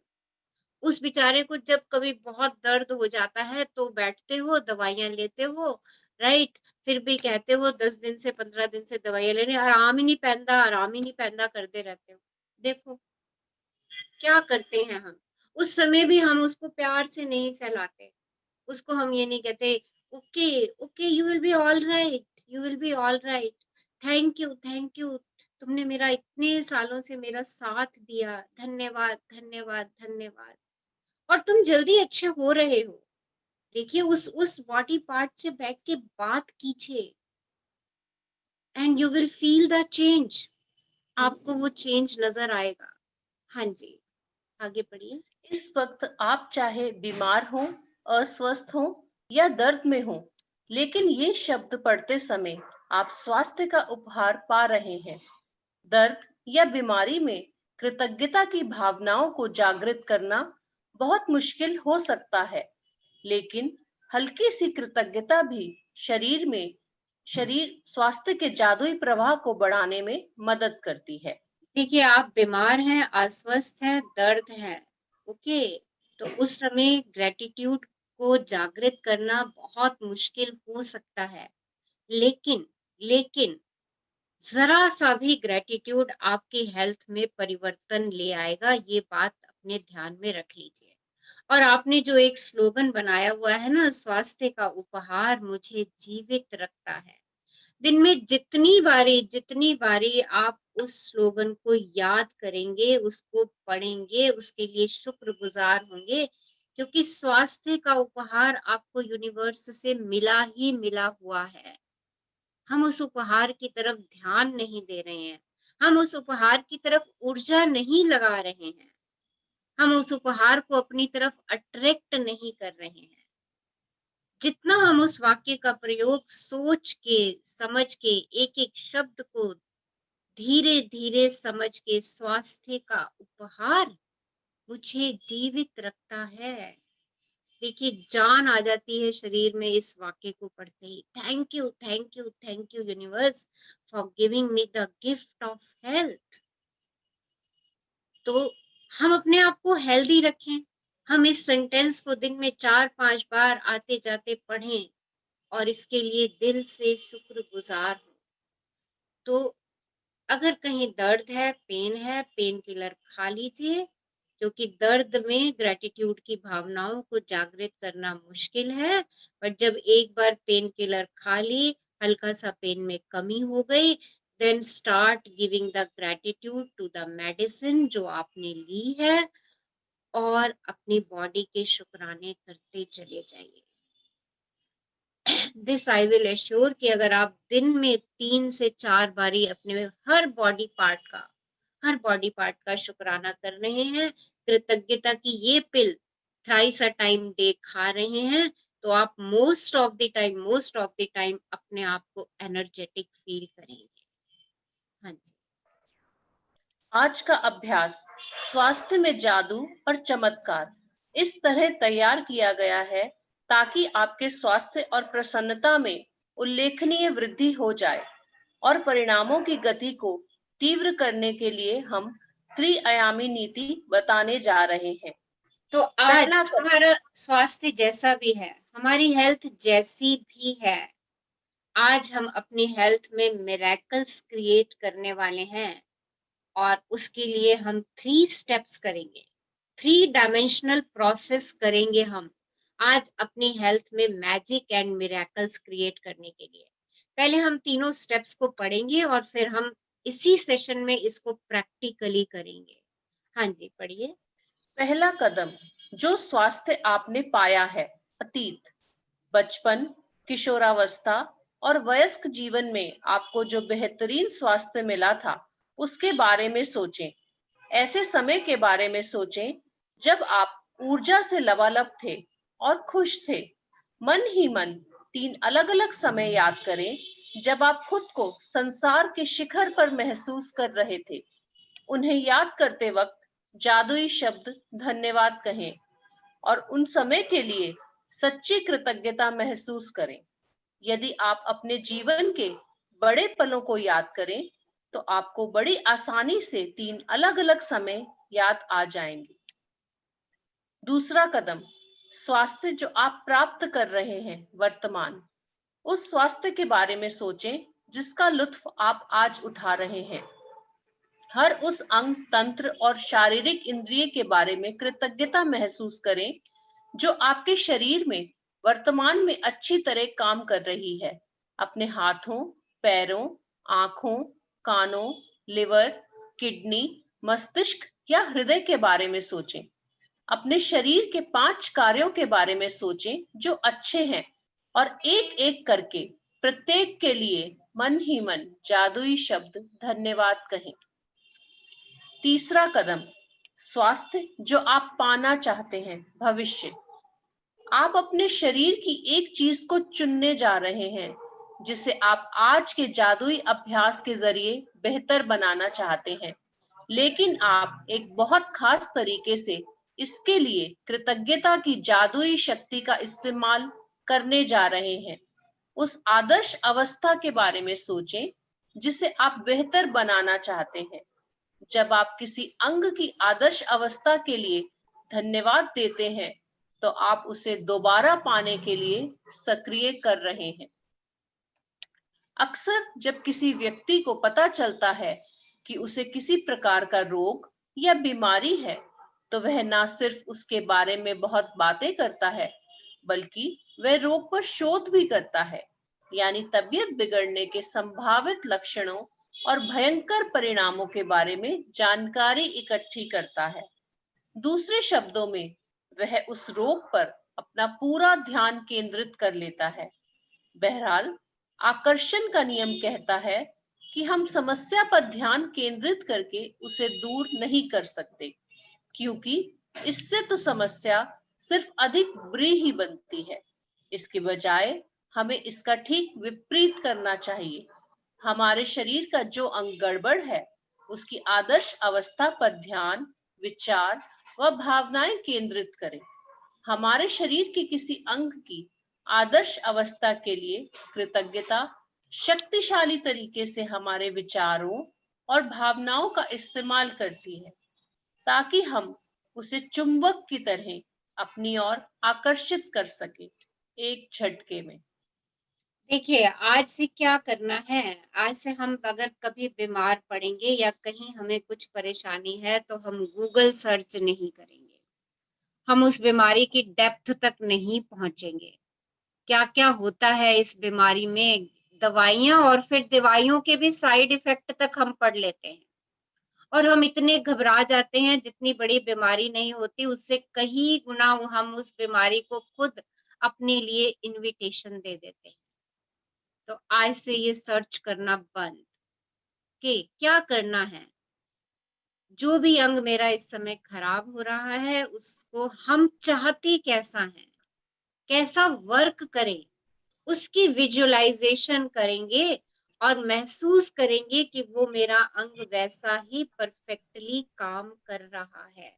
उस बेचारे को जब कभी बहुत दर्द हो जाता है तो बैठते हो, दवाइयां लेते हो, राइट? फिर भी कहते हो 10 दिन से 15 दिन से दवाइयां ले रहे, आराम ही नहीं पैंदा, आराम ही नहीं पैंदा करते रहते हो। देखो क्या करते हैं हम, उस समय भी हम उसको प्यार से नहीं सहलाते, उसको हम ये नहीं कहते okay okay you will be all right, you will be all right, thank you, तुमने मेरा इतने सालों से मेरा साथ दिया, धन्यवाद धन्यवाद धन्यवाद, और तुम जल्दी अच्छे हो रहे हो। देखिए उस बॉडी पार्ट से बैठ के बात कीजिए and you will feel the change, आपको वो चेंज नजर आएगा। हाँ जी, आगे बढ़िए। इस वक्त आप चाहे बीमार हो, अस्वस्थ हो या दर्द में हो, लेकिन ये शब्द पढ़ते समय आप स्वास्थ्य का उपहार पा रहे हैं। दर्द या बीमारी में कृतज्ञता की भावनाओं को जागृत करना बहुत मुश्किल हो सकता है, लेकिन हल्की सी कृतज्ञता भी शरीर स्वास्थ्य के जादुई प्रवाह को बढ़ाने में मदद करती है। देखिए आप बीमार हैं, अस्वस्थ हैं, दर्द है, ओके, तो उस समय ग्रेटिट्यूड को जागृत करना बहुत मुश्किल हो सकता है, लेकिन जरा सा भी ग्रेटिट्यूड आपकी हेल्थ में परिवर्तन ले आएगा, ये बात अपने ध्यान में रख लीजिए। और आपने जो एक स्लोगन बनाया हुआ है ना, स्वास्थ्य का उपहार मुझे जीवित रखता है, दिन में जितनी बारी आप उस स्लोगन को याद करेंगे, उसको पढ़ेंगे, उसके लिए शुक्रगुजार होंगे, क्योंकि स्वास्थ्य का उपहार आपको यूनिवर्स से मिला ही मिला हुआ है। हम उस उपहार की तरफ ध्यान नहीं दे रहे हैं, हम उस उपहार की तरफ ऊर्जा नहीं लगा रहे हैं, हम उस उपहार को अपनी तरफ अट्रैक्ट नहीं कर रहे हैं। जितना हम उस वाक्य का प्रयोग सोच के समझ के एक एक शब्द को धीरे धीरे समझ के, स्वास्थ्य का उपहार मुझे जीवित रखता है, देखिए जान आ जाती है शरीर में इस वाक्य को पढ़ते ही। Thank you thank you thank you universe for giving me the gift of health. तो हम अपने आप को हेल्दी रखें, हम इस सेंटेंस को दिन में 4-5 बार आते जाते पढ़ें और इसके लिए दिल से शुक्रगुजार हो। तो अगर कहीं दर्द है, पेन किलर खा लीजिए, क्योंकि दर्द में ग्रेटिट्यूड की भावनाओं को जागृत करना मुश्किल है, पर जब एक बार पेन किलर खा ली, हल्का सा पेन में कमी हो गई, then start giving the gratitude to the medicine जो आपने ली है, और अपनी बॉडी के शुक्राने करते चले जाइए। दिस आई विल एश्योर कि अगर आप दिन में 3 से 4 बारी अपने हर बॉडी पार्ट का शुक्राना कर रहे हैं, कृतज्ञता की ये पिल थ्राइस अ टाइम डे खा रहे हैं, तो आप मोस्ट ऑफ द टाइम अपने आप को एनर्जेटिक फील करेंगे। हाँ जी, आज का अभ्यास स्वास्थ्य में जादू और चमत्कार इस तरह तैयार किया गया है ताकि आपके स्वास्थ्य और प्रसन्नता में उल्लेखनीय वृद्धि हो जाए, और परिणामों की गति को तीव्र करने के लिए हम त्रिआयामी नीति बताने जा रहे हैं। तो आज हमारा स्वास्थ्य जैसा भी है, हमारी हेल्थ जैसी भी है, आज हम अपनी हेल्थ में मिरेकल्स क्रिएट करने वाले हैं, और उसके लिए हम 3 स्टेप्स करेंगे, 3 डायमेंशनल प्रोसेस करेंगे हम आज अपनी हेल्थ में मैजिक एंड मिरेकल्स क्रिएट करने के लिए। पहले हम तीनों स्टेप्स को पढ़ेंगे और फिर हम इसी सेशन में इसको प्रैक्टिकली करेंगे। हाँ जी, पढ़िए। पहला कदम, जो स्वास्थ्य आपने पाया है अतीत, बचपन, किशोरावस्था और वयस्क जीवन में आपको जो बेहतरीन स्वास्थ्य मिला था, उसके बारे में सोचें। ऐसे समय के बारे में सोचें जब आप ऊर्जा से लबालब थे और खुश थे। मन ही मन 3 अलग-अलग समय याद करें जब आप खुद को संसार के शिखर पर महसूस कर रहे थे। उन्हें याद करते वक्त जादुई शब्द धन्यवाद कहें और उन समय के लिए सच्ची कृतज्ञता महसूस करें। यदि आप अपने जीवन के बड़े पलों को याद करें तो आपको बड़ी आसानी से 3 अलग-अलग समय याद आ जाएंगे। दूसरा कदम, स्वास्थ्य जो आप प्राप्त कर रहे हैं वर्तमान, उस स्वास्थ्य के बारे में सोचें जिसका लुत्फ आप आज उठा रहे हैं। हर उस अंग, तंत्र और शारीरिक इंद्रिय के बारे में कृतज्ञता महसूस करें जो आपके शरीर में वर्तमान में अच्छी तरह काम कर रही है। अपने हाथों, पैरों, आंखों, कानों, लिवर, किडनी, मस्तिष्क या हृदय के बारे में सोचें। अपने शरीर के 5 कार्यों के बारे में सोचें जो अच्छे हैं और एक एक करके प्रत्येक के लिए मन ही मन जादुई शब्द धन्यवाद कहें। तीसरा कदम, स्वास्थ्य जो आप पाना चाहते हैं, भविष्य। आप अपने शरीर की एक चीज को चुनने जा रहे हैं जिसे आप आज के जादुई अभ्यास के जरिए बेहतर बनाना चाहते हैं, लेकिन आप एक बहुत खास तरीके से इसके लिए कृतज्ञता की जादुई शक्ति का इस्तेमाल करने जा रहे हैं। उस आदर्श अवस्था के बारे में सोचें जिसे आप बेहतर बनाना चाहते हैं। जब आप किसी अंग की आदर्श अवस्था के लिए धन्यवाद देते हैं तो आप उसे दोबारा पाने के लिए सक्रिय कर रहे हैं। अक्सर जब किसी व्यक्ति को पता चलता है कि उसे किसी प्रकार का रोग या बीमारी है तो वह न सिर्फ उसके बारे में बहुत बातें करता है बल्कि वह रोग पर शोध भी करता है, यानी तबीयत बिगड़ने के संभावित लक्षणों और भयंकर परिणामों के बारे में जानकारी इकट्ठी करता है। दूसरे शब्दों में वह उस रोग पर अपना पूरा ध्यान केंद्रित कर लेता है। बहरहाल, आकर्षण का नियम कहता है कि हम समस्या पर ध्यान केंद्रित करके उसे दूर नहीं कर सकते, क्योंकि इससे तो समस्या सिर्फ अधिक बुरी ही बनती है। इसके बजाय हमें इसका ठीक विपरीत करना चाहिए। हमारे शरीर का जो अंग गड़बड़ है उसकी आदर्श अवस्था पर ध्यान, विचार व भावनाएं केंद्रित करें। हमारे शरीर के किसी अंग की आदर्श अवस्था के लिए कृतज्ञता शक्तिशाली तरीके से हमारे विचारों और भावनाओं का इस्तेमाल करती है ताकि हम उसे चुंबक की तरह अपनी ओर आकर्षित कर सके, एक झटके में। देखिए, आज से क्या करना है, आज से हम अगर कभी बीमार पड़ेंगे या कहीं हमें कुछ परेशानी है तो हम गूगल सर्च नहीं करेंगे, हम उस बीमारी की डेप्थ तक नहीं पहुंचेंगे। क्या क्या होता है इस बीमारी में, दवाइयां और फिर दवाइयों के भी साइड इफेक्ट तक हम पढ़ लेते हैं और हम इतने घबरा जाते हैं। जितनी बड़ी बीमारी नहीं होती उससे कहीं गुना हम उस बीमारी को खुद अपने लिए इनविटेशन दे देते हैं। तो आज से ये सर्च करना बंद कि क्या करना है। जो भी अंग मेरा इस समय खराब हो रहा है उसको हम चाहते कैसा है, कैसा वर्क करें, उसकी विजुअलाइजेशन करेंगे और महसूस करेंगे कि वो मेरा अंग वैसा ही परफेक्टली काम कर रहा है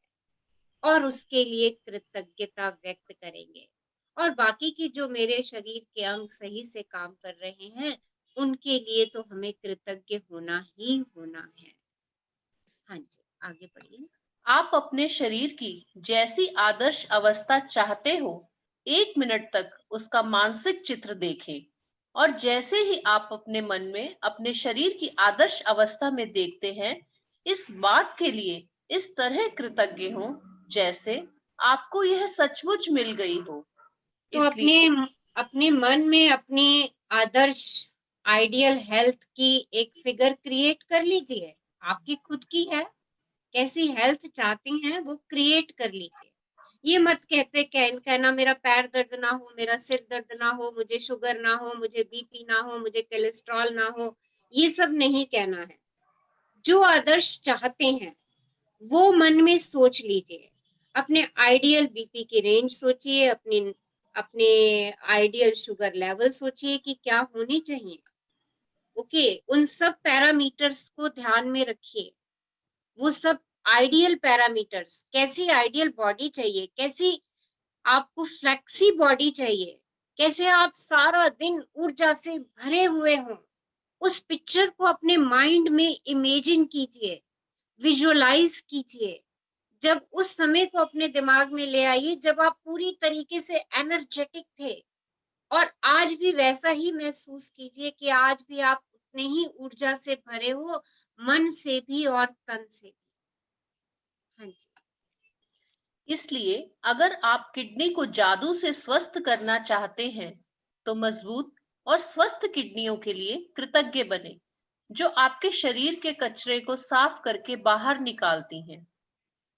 और उसके लिए कृतज्ञता व्यक्त करेंगे। और बाकी की जो मेरे शरीर के अंग सही से काम कर रहे हैं उनके लिए तो हमें कृतज्ञ होना ही होना है। हाँ जी, आगे बढ़िए। आप अपने शरीर की जैसी आदर्श अवस्था चाहते हो 1 मिनट तक उसका मानसिक चित्र देखें और जैसे ही आप अपने मन में अपने शरीर की आदर्श अवस्था में देखते हैं, इस बात के लिए इस तरह कृतज्ञ हो जैसे आपको यह सचमुच मिल गई हो। तो अपने मन में अपनी आदर्श आइडियल हेल्थ की एक फिगर क्रिएट कर लीजिए। आपकी खुद की है, कैसी हेल्थ चाहती हैं वो क्रिएट कर लीजिए। ये मत कहना मेरा पैर दर्द ना हो, मेरा सिर दर्द ना हो, मुझे शुगर ना हो, मुझे बीपी ना हो, मुझे कोलेस्ट्रॉल ना हो, ये सब नहीं कहना है। जो आदर्श चाहते हैं वो मन में सोच लीजिए। अपने आइडियल बीपी की रेंज सोचिए, अपने आइडियल शुगर लेवल सोचिए कि क्या होनी चाहिए। ओके, उन सब पैरामीटर्स को ध्यान में रखिए। वो सब आइडियल पैरामीटर्स, कैसी आइडियल बॉडी चाहिए, कैसी आपको फ्लेक्सी बॉडी चाहिए, कैसे आप सारा दिन ऊर्जा से भरे हुए हों, उस पिक्चर को अपने माइंड में इमेजिन कीजिए, विजुअलाइज कीजिए। जब उस समय को अपने दिमाग में ले आइए जब आप पूरी तरीके से एनर्जेटिक थे, और आज भी वैसा ही महसूस कीजिए कि आज भी आप उतने ही ऊर्जा से भरे हो, मन से भी और तन से भी। हाँ जी। इसलिए अगर आप किडनी को जादू से स्वस्थ करना चाहते हैं तो मजबूत और स्वस्थ किडनियों के लिए कृतज्ञ बने, जो आपके शरीर के कचरे को साफ करके बाहर निकालती हैं।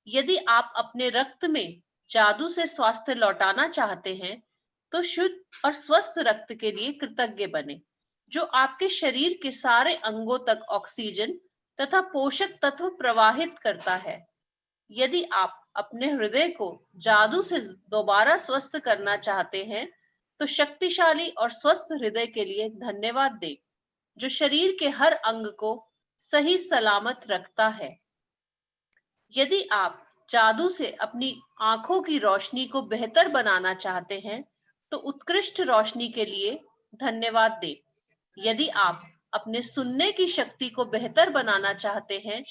यदि आप अपने रक्त में जादू से स्वास्थ्य लौटाना चाहते हैं तो शुद्ध और स्वस्थ रक्त के लिए कृतज्ञ बने, जो आपके शरीर के सारे अंगों तक ऑक्सीजन तथा पोषक तत्व प्रवाहित करता है। यदि आप अपने हृदय को जादू से दोबारा स्वस्थ करना चाहते हैं तो शक्तिशाली और स्वस्थ हृदय के लिए धन्यवाद दें, जो शरीर के हर अंग को सही सलामत रखता है। यदि आप जादू से अपनी आंखों की रोशनी को बेहतर बनाना चाहते हैं तो उत्कृष्ट रोशनी के लिए धन्यवाद दें। यदि आप अपने सुनने की शक्ति को बेहतर बनाना चाहते हैं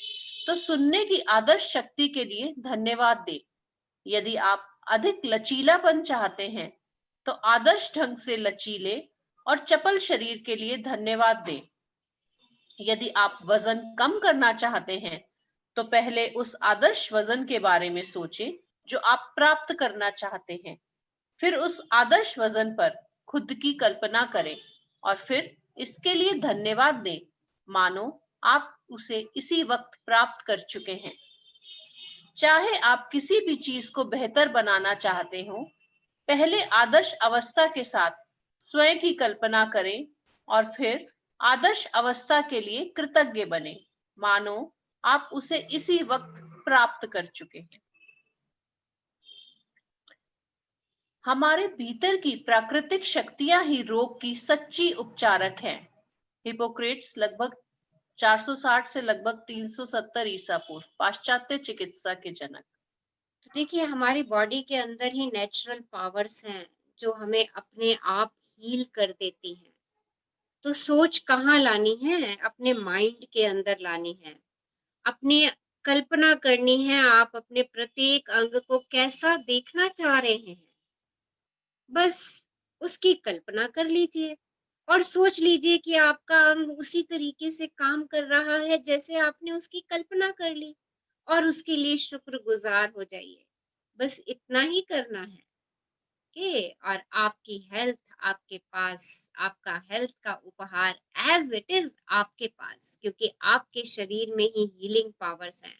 तो सुनने की आदर्श शक्ति के लिए धन्यवाद दें। यदि आप अधिक लचीलापन चाहते हैं तो आदर्श ढंग से लचीले और चपल शरीर के लिए धन्यवाद दें। यदि आप वजन कम करना चाहते हैं तो पहले उस आदर्श वजन के बारे में सोचें जो आप प्राप्त करना चाहते हैं। फिर उस आदर्श वजन पर खुद की कल्पना करें और फिर इसके लिए धन्यवाद दें, मानो आप उसे इसी वक्त प्राप्त कर चुके हैं। चाहे आप किसी भी चीज को बेहतर बनाना चाहते हो, पहले आदर्श अवस्था के साथ स्वयं की कल्पना करें और फिर आदर्श अवस्था के लिए कृतज्ञ बने, मानो आप उसे इसी वक्त प्राप्त कर चुके हैं। हमारे भीतर की प्राकृतिक शक्तियां ही रोग की सच्ची उपचारक हैं। हिपोक्रेट्स लगभग 460 से लगभग 370 ईसा पूर्व, पाश्चात्य चिकित्सा के जनक। तो देखिए हमारी बॉडी के अंदर ही नेचुरल पावर्स हैं जो हमें अपने आप हील कर देती हैं। तो सोच कहाँ लानी है? अपने माइंड के अंदर लानी है। अपने कल्पना करनी है आप अपने प्रत्येक अंग को कैसा देखना चाह रहे हैं, बस उसकी कल्पना कर लीजिए और सोच लीजिए कि आपका अंग उसी तरीके से काम कर रहा है जैसे आपने उसकी कल्पना कर ली और उसके लिए शुक्रगुजार हो जाइए। बस इतना ही करना है कि और आपकी हेल्थ आपके पास, आपका हेल्थ का उपहार एज इट इज आपके पास, क्योंकि आपके शरीर में ही हीलिंग पावर्स हैं।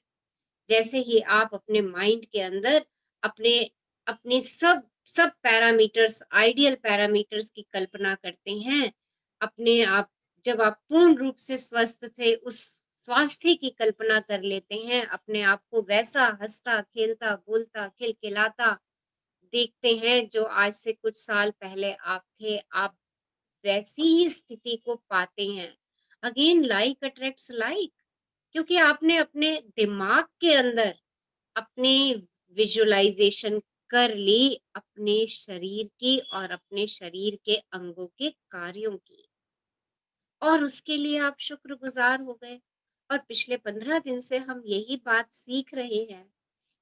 जैसे ही आप अपने माइंड के अंदर अपने अपने सब पैरामीटर्स, आइडियल पैरामीटर्स की कल्पना करते हैं, अपने आप जब आप पूर्ण रूप से स्वस्थ थे उस स्वास्थ्य की कल्पना कर लेते हैं, अपने आप को वैसा हंसता खेलता बोलता खिलखिलाता देखते हैं जो आज से कुछ साल पहले आप थे, आप वैसी ही स्थिति को पाते हैं। अगेन लाइक अट्रैक्ट्स लाइक, क्योंकि आपने अपने दिमाग के अंदर अपने विजुअलाइजेशन कर ली अपने शरीर की और अपने शरीर के अंगों के कार्यों की, और उसके लिए आप शुक्रगुजार हो गए। और पिछले 15 दिन से हम यही बात सीख रहे हैं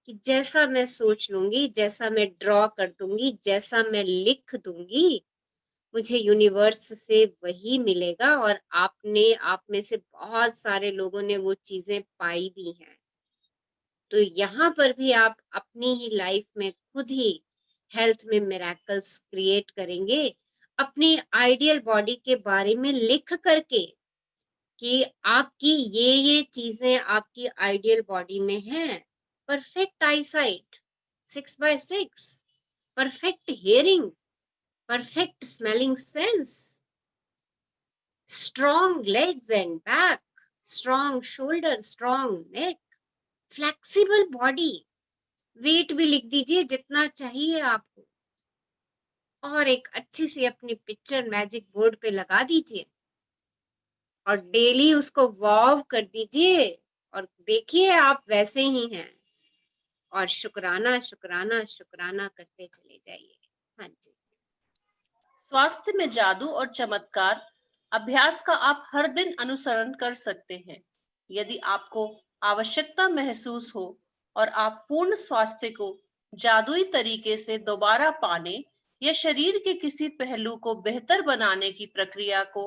कि जैसा मैं सोच लूंगी, जैसा मैं ड्रॉ कर दूंगी, जैसा मैं लिख दूंगी, मुझे यूनिवर्स से वही मिलेगा। और आपने, आप में से बहुत सारे लोगों ने वो चीजें पाई भी हैं। तो यहाँ पर भी आप अपनी ही लाइफ में खुद ही हेल्थ में मिरेकल्स क्रिएट करेंगे, अपनी आइडियल बॉडी के बारे में लिख करके कि आपकी ये चीजें आपकी आइडियल बॉडी में हैं। Perfect eyesight 6/6, perfect hearing, perfect smelling sense, strong legs and back, strong shoulders, strong neck, flexible body, weight भी लिख दीजिए जितना चाहिए आपको, और एक अच्छी सी अपनी पिक्चर मैजिक बोर्ड पे लगा दीजिए और डेली उसको वॉव कर दीजिए और देखिए आप वैसे ही हैं, और शुक्राना शुक्राना शुक्राना करते चले जाइए। हाँ जी। स्वास्थ्य में जादू और चमत्कार अभ्यास का आप हर दिन अनुसरण कर सकते हैं। यदि आपको आवश्यकता महसूस हो और आप पूर्ण स्वास्थ्य को जादुई तरीके से दोबारा पाने या शरीर के किसी पहलू को बेहतर बनाने की प्रक्रिया को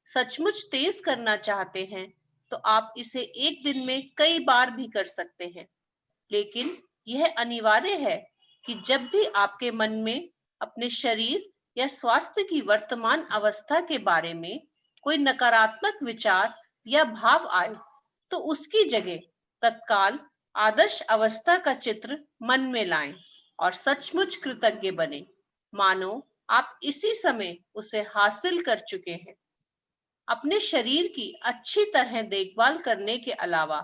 सचमुच तेज करना चाहते हैं तो आप इसे एक दिन में कई बार भी कर सकते हैं। लेकिन यह अनिवार्य है कि जब भी आपके मन में अपने शरीर या स्वास्थ्य की वर्तमान अवस्था के बारे में कोई नकारात्मक विचार या भाव आए तो उसकी जगह तत्काल आदर्श अवस्था का चित्र मन में लाएं और सचमुच कृतज्ञ बने, मानो आप इसी समय उसे हासिल कर चुके हैं। अपने शरीर की अच्छी तरह देखभाल करने के अलावा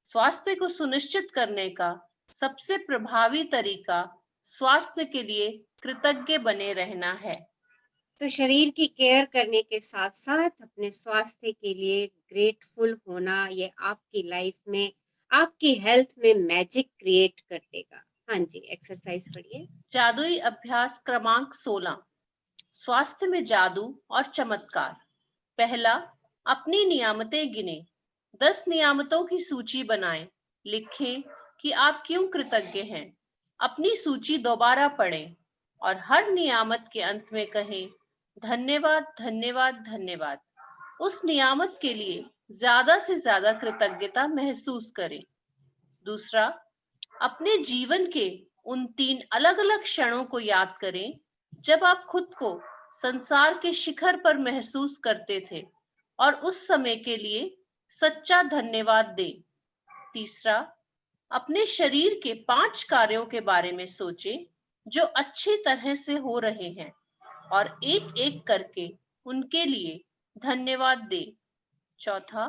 स्वास्थ्य को सुनिश्चित करने का सबसे प्रभावी तरीका स्वास्थ्य के लिए कृतज्ञ बने रहना है। तो शरीर की केयर करने के साथ साथ अपने स्वास्थ्य के लिए ग्रेटफुल होना, ये आपकी लाइफ में, आपकी हेल्थ में मैजिक क्रिएट कर देगा। हाँ जी, एक्सरसाइज पढ़िए। जादुई अभ्यास क्रमांक 16, स्वास्थ्य में जादू और चमत्कार। पहला, अपनी नियामतें गिने। 10 नियामतों की सूची बनाएं। लिखें कि आप क्यों कृतज्ञ हैं। अपनी सूची दोबारा पढ़ें और हर नियामत के अंत में कहें, धन्यवाद, धन्यवाद, धन्यवाद। उस नियामत के लिए ज्यादा से ज्यादा कृतज्ञता महसूस करें। दूसरा, अपने जीवन के उन 3 अलग-अलग क्षणों को याद करें जब आप खुद को संसार के शिखर पर महसूस करते थे और उस समय के लिए सच्चा धन्यवाद दें। तीसरा, अपने शरीर के 5 कार्यों के बारे में सोचें जो अच्छी तरह से हो रहे हैं और एक-एक करके उनके लिए धन्यवाद दें। चौथा,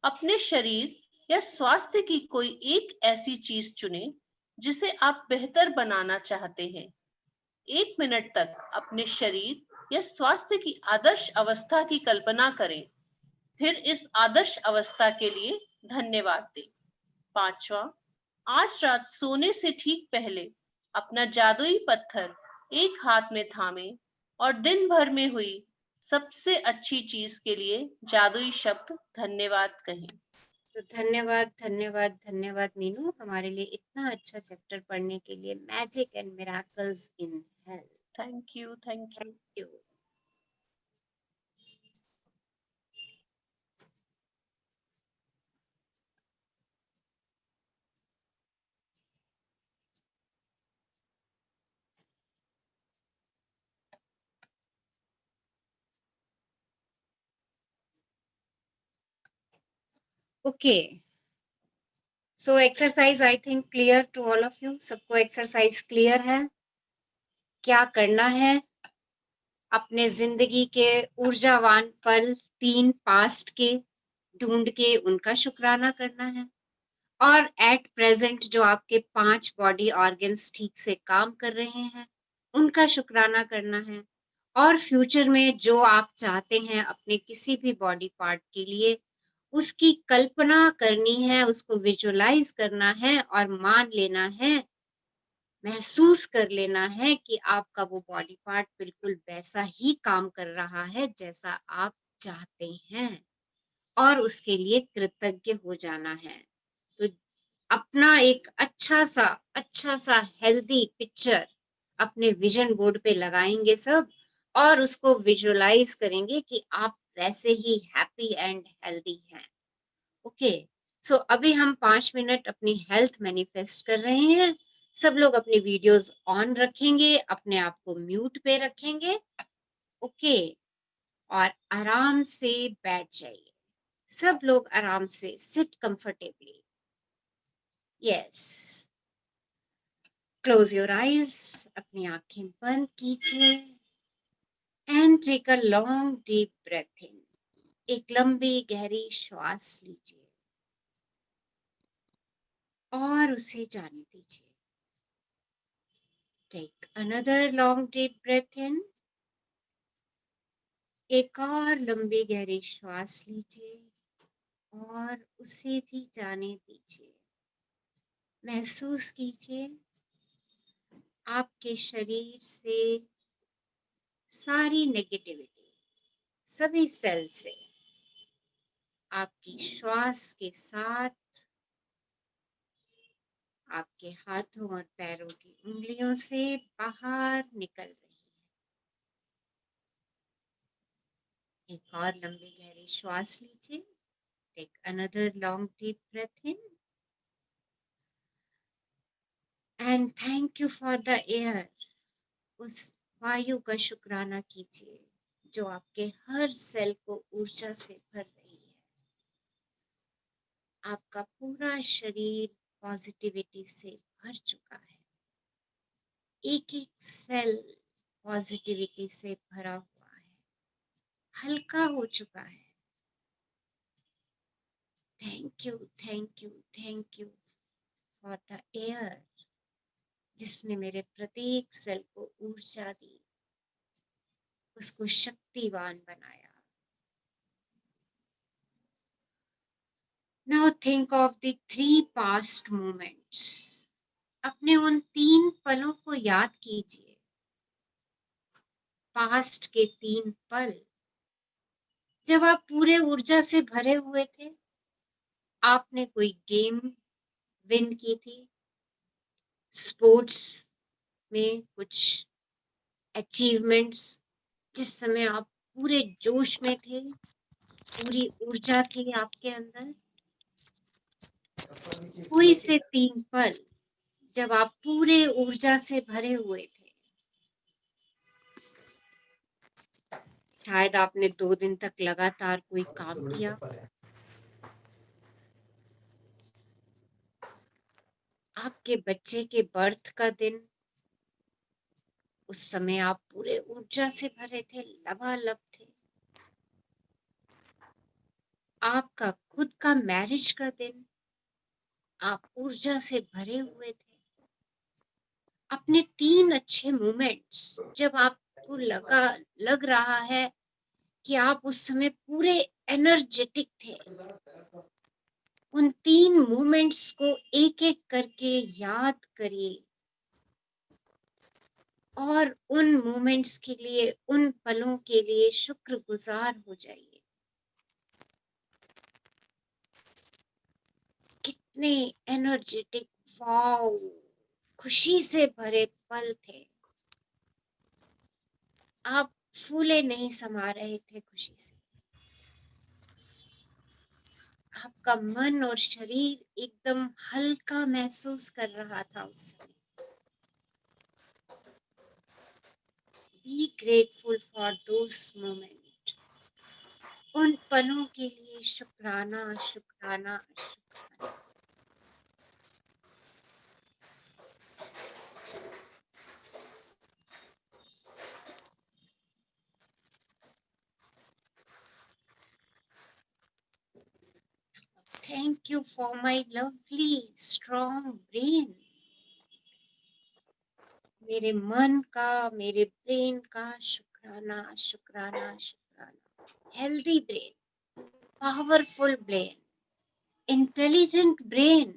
अपने शरीर या स्वास्थ्य की कोई एक ऐसी चीज चुनें जिसे आप बेहतर बनाना चाहते हैं। 1 मिनट तक अपने शरीर या स्वास्थ्य की आदर्श अवस्था की कल्पना करें, फिर इस आदर्श अवस्था के लिए धन्यवाद दें। पांचवा, आज रात सोने से ठीक पहले अपना जादुई पत्थर एक हाथ में थामे और दिन भर में हुई सबसे अच्छी चीज के लिए जादुई शब्द धन्यवाद कहें। तो धन्यवाद, धन्यवाद, धन्यवाद मीनू, हमारे लिए इतना अच्छा चैप्टर पढ़ने के लिए। Magic and miracles in health. Thank you, thank you. Okay, so exercise I think clear to all of you. सबको एक्सरसाइज क्लियर है? क्या करना है? अपने जिंदगी के ऊर्जावान पल 3 पास्ट के ढूंढ के उनका शुक्राना करना है और एट प्रेजेंट जो आपके 5 बॉडी ऑर्गन्स ठीक से काम कर रहे हैं उनका शुक्राना करना है और फ्यूचर में जो आप चाहते हैं अपने किसी भी बॉडी पार्ट के लिए उसकी कल्पना करनी है, उसको विजुअलाइज करना है और मान लेना है, महसूस कर लेना है कि आपका वो बॉडी पार्ट बिल्कुल वैसा ही काम कर रहा है जैसा आप चाहते हैं और उसके लिए कृतज्ञ हो जाना है। तो अपना एक अच्छा सा हेल्दी पिक्चर अपने विजन बोर्ड पे लगाएंगे सब और उसको विजुअलाइज करेंगे कि आप वैसे ही हैप्पी एंड हेल्दी हैं। ओके, सो अभी हम 5 मिनट अपनी हेल्थ मैनिफेस्ट कर रहे हैं। सब लोग अपनी वीडियोस ऑन रखेंगे, अपने आप को म्यूट पे रखेंगे। ओके, और आराम से बैठ जाइए। सब लोग आराम से sit comfortably. Yes, close your eyes, अपनी आंखें बंद कीजिए and take a long deep breath in. एक लंबी गहरी श्वास लीजिए और उसे जाने दीजिए। Take another long deep breath in. एक और लंबी गहरी श्वास लीजिए और उसे भी जाने दीजिए। महसूस कीजिए आपके शरीर से सारी नेगेटिविटी, सभी सेल से आपकी श्वास के साथ आपके हाथों और पैरों की उंगलियों से बाहर निकल रही है। एक और लंबी गहरी श्वास लीजिए। Take another long deep breath in and thank you for the air. उस वायु का शुक्राना कीजिए जो आपके हर सेल को ऊर्जा से भर रही है। आपका पूरा शरीर पॉजिटिविटी से भर चुका है। एक एक सेल पॉजिटिविटी से भरा हुआ है, हल्का हो चुका है। Thank you, thank you, thank you for the air जिसने मेरे प्रत्येक सेल को ऊर्जा दी, उसको शक्तिवान बनाया। Now think of the 3 past moments. अपने उन 3 पलों को याद कीजिए। पास्ट के 3 पल जब आप पूरे ऊर्जा से भरे हुए थे। आपने कोई गेम विन की थी, स्पोर्ट्स में कुछ अचीवमेंट्स, जिस समय आप पूरे जोश में थे, पूरी ऊर्जा थी आपके अंदर। कोई से 3 पल जब आप पूरे ऊर्जा से भरे हुए थे। शायद आपने 2 दिन तक लगातार कोई काम किया। आपके बच्चे के बर्थ का दिन, उस समय आप पूरे ऊर्जा से भरे थे, लबालब थे। आपका खुद का मैरिज का दिन, आप ऊर्जा से भरे हुए थे। अपने 3 अच्छे मोमेंट्स जब आपको लग रहा है कि आप उस समय पूरे एनर्जेटिक थे। उन 3 मोमेंट्स को एक एक करके याद करिए और उन मोमेंट्स के लिए, उन पलों के लिए शुक्रगुजार हो जाइए। कितने एनर्जेटिक, वाओ, खुशी से भरे पल थे। आप फूले नहीं समा रहे थे खुशी से। आपका मन और शरीर एकदम हल्का महसूस कर रहा था उस समय। Be grateful for those moments. उन पलों के लिए शुक्राना, शुक्राना, शुक्राना। Thank you for my lovely, strong brain. मेरे मन का, मेरे ब्रेन का शुक्राना, शुक्राना, शुक्राना। Healthy brain, powerful brain, intelligent brain,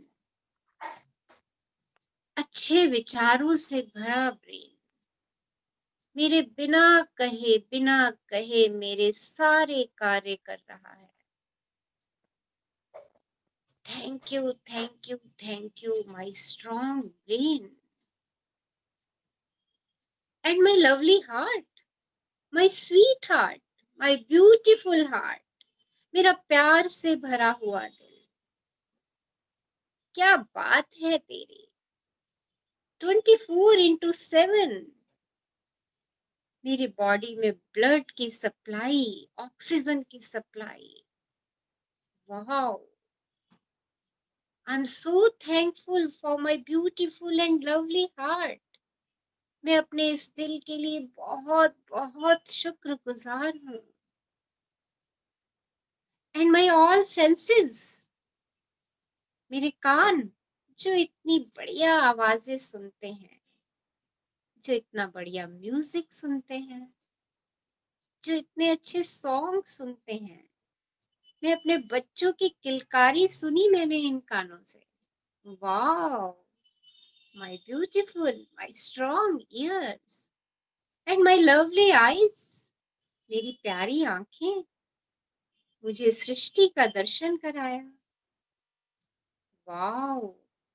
अच्छे विचारों से भरा ब्रेन, मेरे बिना कहे मेरे सारे कार्य कर रहा है। Thank you, thank you, thank you my strong brain and my lovely heart, my sweet heart, my beautiful heart, मेरा प्यार से भरा हुआ दिल। क्या बात है तेरी। 24/7 मेरी बॉडी में ब्लड की सप्लाई, ऑक्सीजन की supply. Wow, I'm so thankful for my beautiful and lovely heart. मैं अपने इस दिल के लिए बहुत बहुत शुक्रगुजार हूँ। And my all senses, मेरे कान जो इतनी बढ़िया आवाजें सुनते हैं, जो इतना बढ़िया म्यूजिक सुनते हैं, जो इतने अच्छे सॉन्ग सुनते हैं। मैं अपने बच्चों की किलकारी सुनी मैंने इन कानों से। Wow, my beautiful, my strong ears and my lovely eyes. मेरी प्यारी आंखें मुझे सृष्टि का दर्शन कराया। वाओ,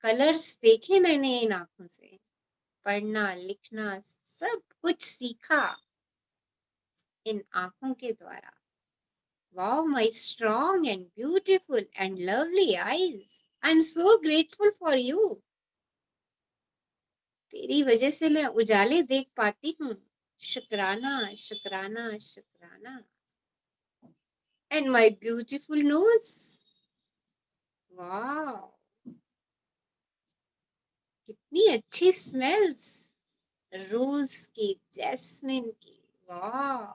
कलर्स देखे मैंने इन आंखों से, पढ़ना लिखना सब कुछ सीखा इन आंखों के द्वारा। Wow, my strong and beautiful and lovely eyes. I'm so grateful for you. तेरी वजह से मैं उजाले देख पाती हूँ. शुक्राना, शुक्राना, शुक्राना. And my beautiful nose. Wow. कितनी अच्छी स्मेल्स. रोज की, जैस्मिन की. वाह.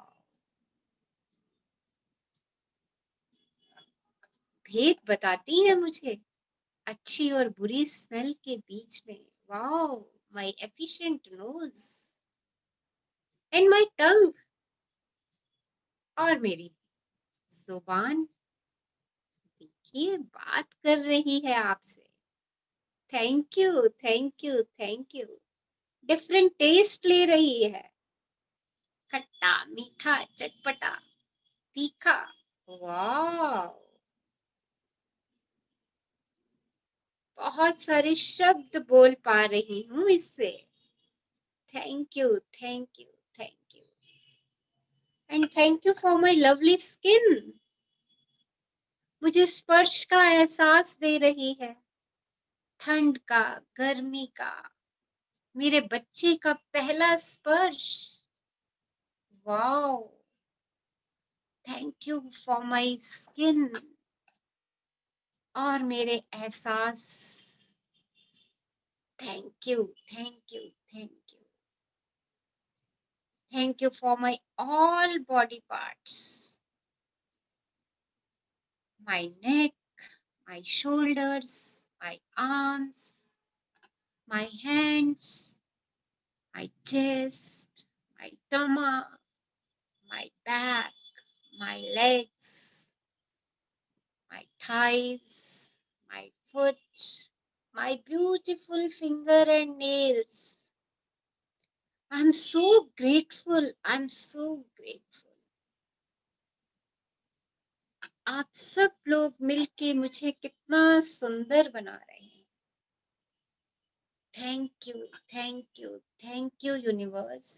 भेद बताती है मुझे अच्छी और बुरी स्मेल के बीच में. Wow, my efficient nose and my tongue. और मेरी जुबान देखिए बात कर रही है आपसे. Thank you, thank you, thank you. Different taste ले रही है. खट्टा, मीठा, चटपटा, तीखा. वाह. बहुत सारे शब्द बोल पा रही हूँ इससे. Thank you, thank you, thank you. And thank you for my lovely skin. मुझे स्पर्श का एहसास दे रही है. ठंड का, गर्मी का, मेरे बच्चे का पहला स्पर्श. Wow. Thank you for my skin. और मेरे एहसास. Thank you, thank you, thank you. Thank you for my all body parts. My neck, my shoulders, my arms, my hands, my chest, my stomach, my back, my legs, my thighs, my foot, my beautiful finger and nails. I'm so grateful. I'm so grateful. आप सब लोग मिलके मुझे कितना सुंदर बना रहे हैं. Thank you, thank you, thank you, universe,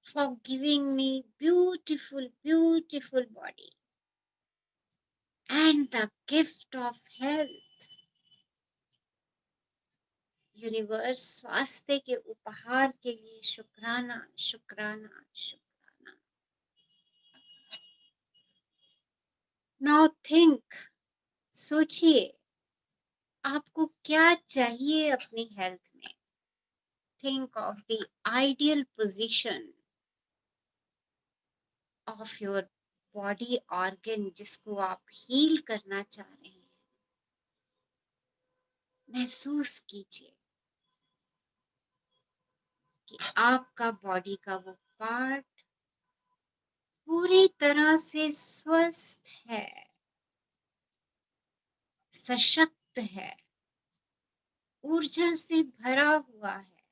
for giving me beautiful, beautiful body and the gift of health. Universe, स्वास्थ्य के उपहार के लिए शुक्राना, शुक्राना, शुक्राना. Now think, सोचिए आपको क्या चाहिए अपनी हेल्थ में. Think of the ideal position of your body organ जिसको आप हील करना चाह रहे हैं. महसूस कीजिए कि आपका बॉडी का वो पार्ट पूरी तरह से स्वस्थ है, सशक्त है, ऊर्जा से भरा हुआ है.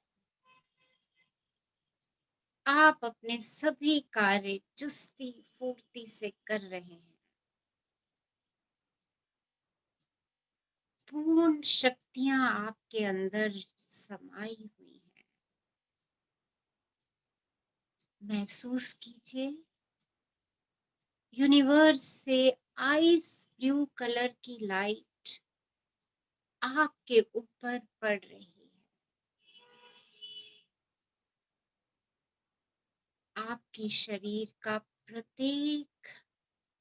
आप अपने सभी कार्य चुस्ती फुर्ती से कर रहे हैं. पूर्ण शक्तियां आपके अंदर समाई हुई है. महसूस कीजिए यूनिवर्स से आइस ब्लू कलर की लाइट आपके ऊपर पड़ रही है. आपके शरीर का प्रत्येक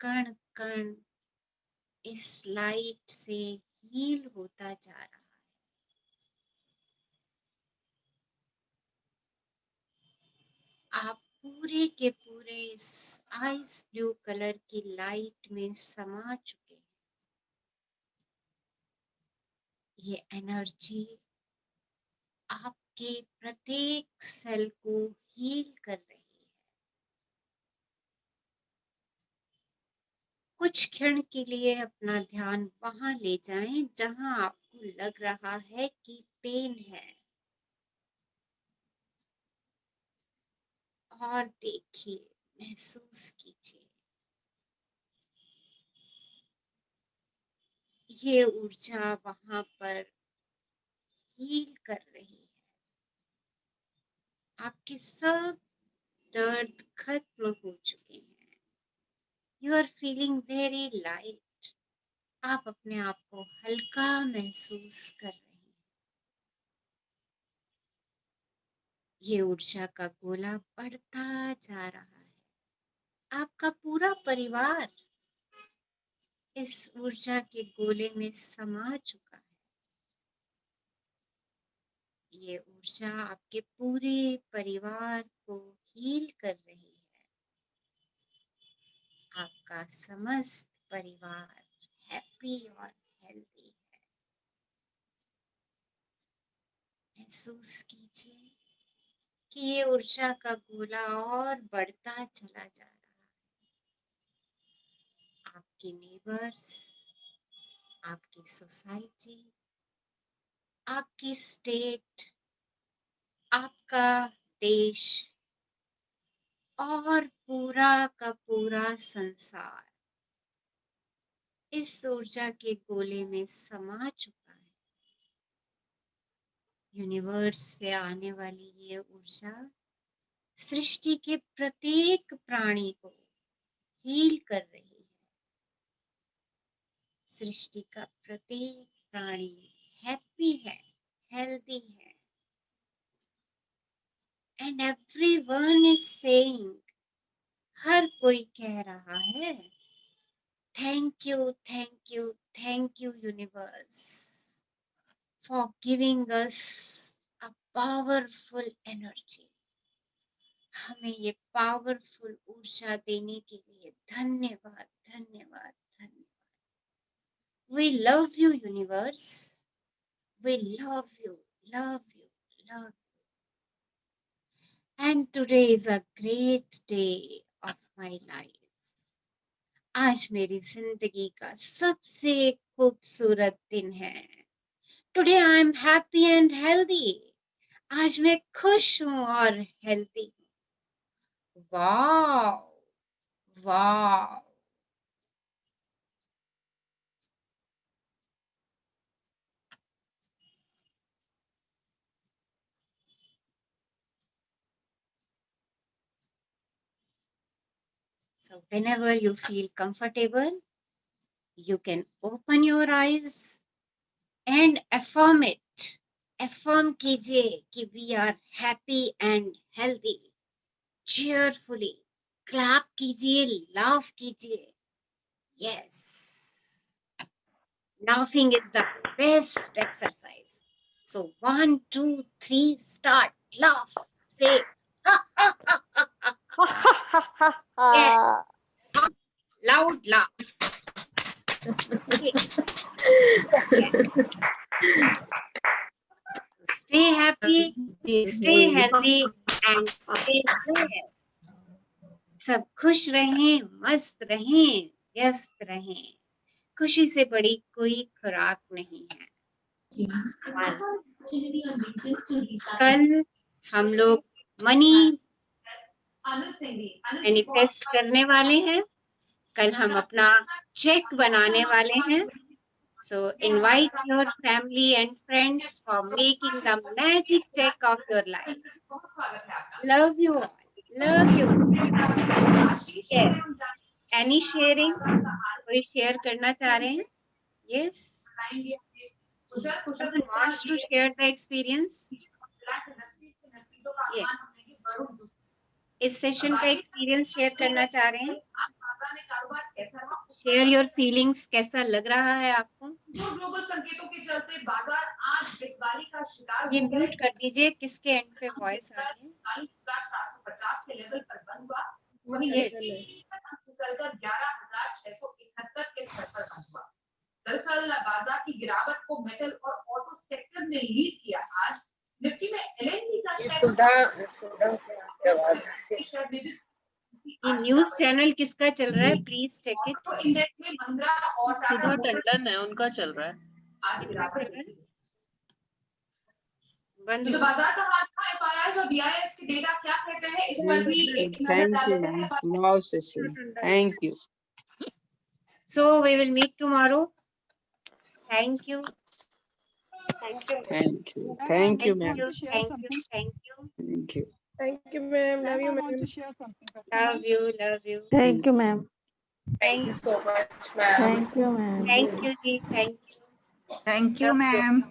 कण कण इस लाइट से हील होता जा रहा है. आप पूरे के पूरे इस आइस ब्लू कलर की लाइट में समा चुके हैं. ये एनर्जी आपके प्रत्येक सेल को हील कर रही है. कुछ क्षण के लिए अपना ध्यान वहां ले जाएं जहां आपको लग रहा है कि पेन है. और देखिए, महसूस कीजिए ये ऊर्जा वहां पर हील कर रही है. आपके सब दर्द खत्म हो चुके हैं. You are feeling very light. आप अपने आप को हल्का महसूस कर रहे हैं। ये ऊर्जा का गोला बढ़ता जा रहा है। आपका पूरा परिवार इस ऊर्जा के गोले में समा चुका है। ये ऊर्जा आपके पूरे परिवार को हील कर रही है। आपका समस्त परिवार हैप्पी और हेल्दी है। महसूस कीजिए कि ये ऊर्जा का गोला और बढ़ता चला जा रहा है। आपके नेबर्स, आपकी सोसाइटी, आपकी स्टेट, आपका देश और पूरा का पूरा संसार इस ऊर्जा के गोले में समा चुका है। यूनिवर्स से आने वाली ये ऊर्जा सृष्टि के प्रत्येक प्राणी को हील कर रही है। सृष्टि का प्रत्येक प्राणी हैप्पी है, हेल्दी है। एंड एवरीवन इज सेइंग, हर कोई कह रहा है, thank you, thank you, thank you universe for giving us a powerful energy. हमें ये पावरफुल ऊर्जा देने के लिए धन्यवाद, धन्यवाद, धन्यवाद। We love you, universe. We love you, love you, love you. And today is a great day of my life. आज मेरी जिंदगी का सबसे खूबसूरत दिन है। Today I am happy and healthy. आज मैं खुश हूँ और हेल्दी हूँ। Wow, wow. So whenever you feel comfortable, you can open your eyes and affirm it. Affirm कीजिए कि we are happy and healthy. Cheerfully. Clap कीजिए, laugh कीजिए. Yes. Laughing is the best exercise. So 1, 2, 3, start. Laugh. Say ha ha ha ha ha. Yes. Loud laugh. Okay. Yes. Stay happy, stay healthy and stay safe. सब खुश रहें, मस्त रहें, व्यस्त रहें। खुशी से बड़ी कोई खुराक नहीं है। कल हम लोग मनी मैनिफेस्ट करने वाले हैं। कल हम अपना चेक बनाने वाले हैं। So invite your family and friends for making the magic check of your life. Love you all. Love you. Yes. Any sharing? कोई share करना चाह रहे हैं? Yes. Someone wants to share the experience? Yes. इस session का experience share करना चाह रहे हैं? Share your feelings. कैसा लग रहा है आपको? जो ग्लोबल संकेतों के चलते बाजार आज बिकवाली का शिकार ये म्यूट कर दीजिए, किसके एंड पे वॉइस आ रही है? 40,750 के लेवल पर बंद हुआ, वहीं फिसलकर 11,671 के स्तर पर बंद हुआ। दरअसल बाजार की गिरावट को मेटल और ऑटो सेक्टर ने लीड किया। आज निफ्टी में एलएनजी का शेयर ये न्यूज़ चैनल किसका चल रहा है? Please check it. Sudha Tandon है, उनका चल रहा है। बंद तो बाजार का हाल था एफआईआर और बीआईएस के डेटा क्या कहते हैं, इस पर भी एक नजर डालते हैं। Thank you. So we will meet tomorrow. Thank you. Thank you Thank ma'am. you. Thank you. Thank you. Thank you. Thank you, ma'am. Love you, ma'am. Love you. Love you. Thank you, ma'am. Thank you so much, ma'am. Thank you, ma'am. Thank you जी, thank you. Thank you, ma'am.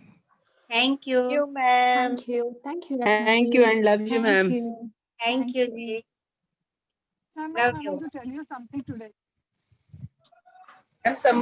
Thank you. you, ma'am. Thank you. Thank you, Thank you Rashmi. and love you, ma'am. Thank you. Thank you जी. Ma'am, Love I you. want to tell you something today. Ma'am,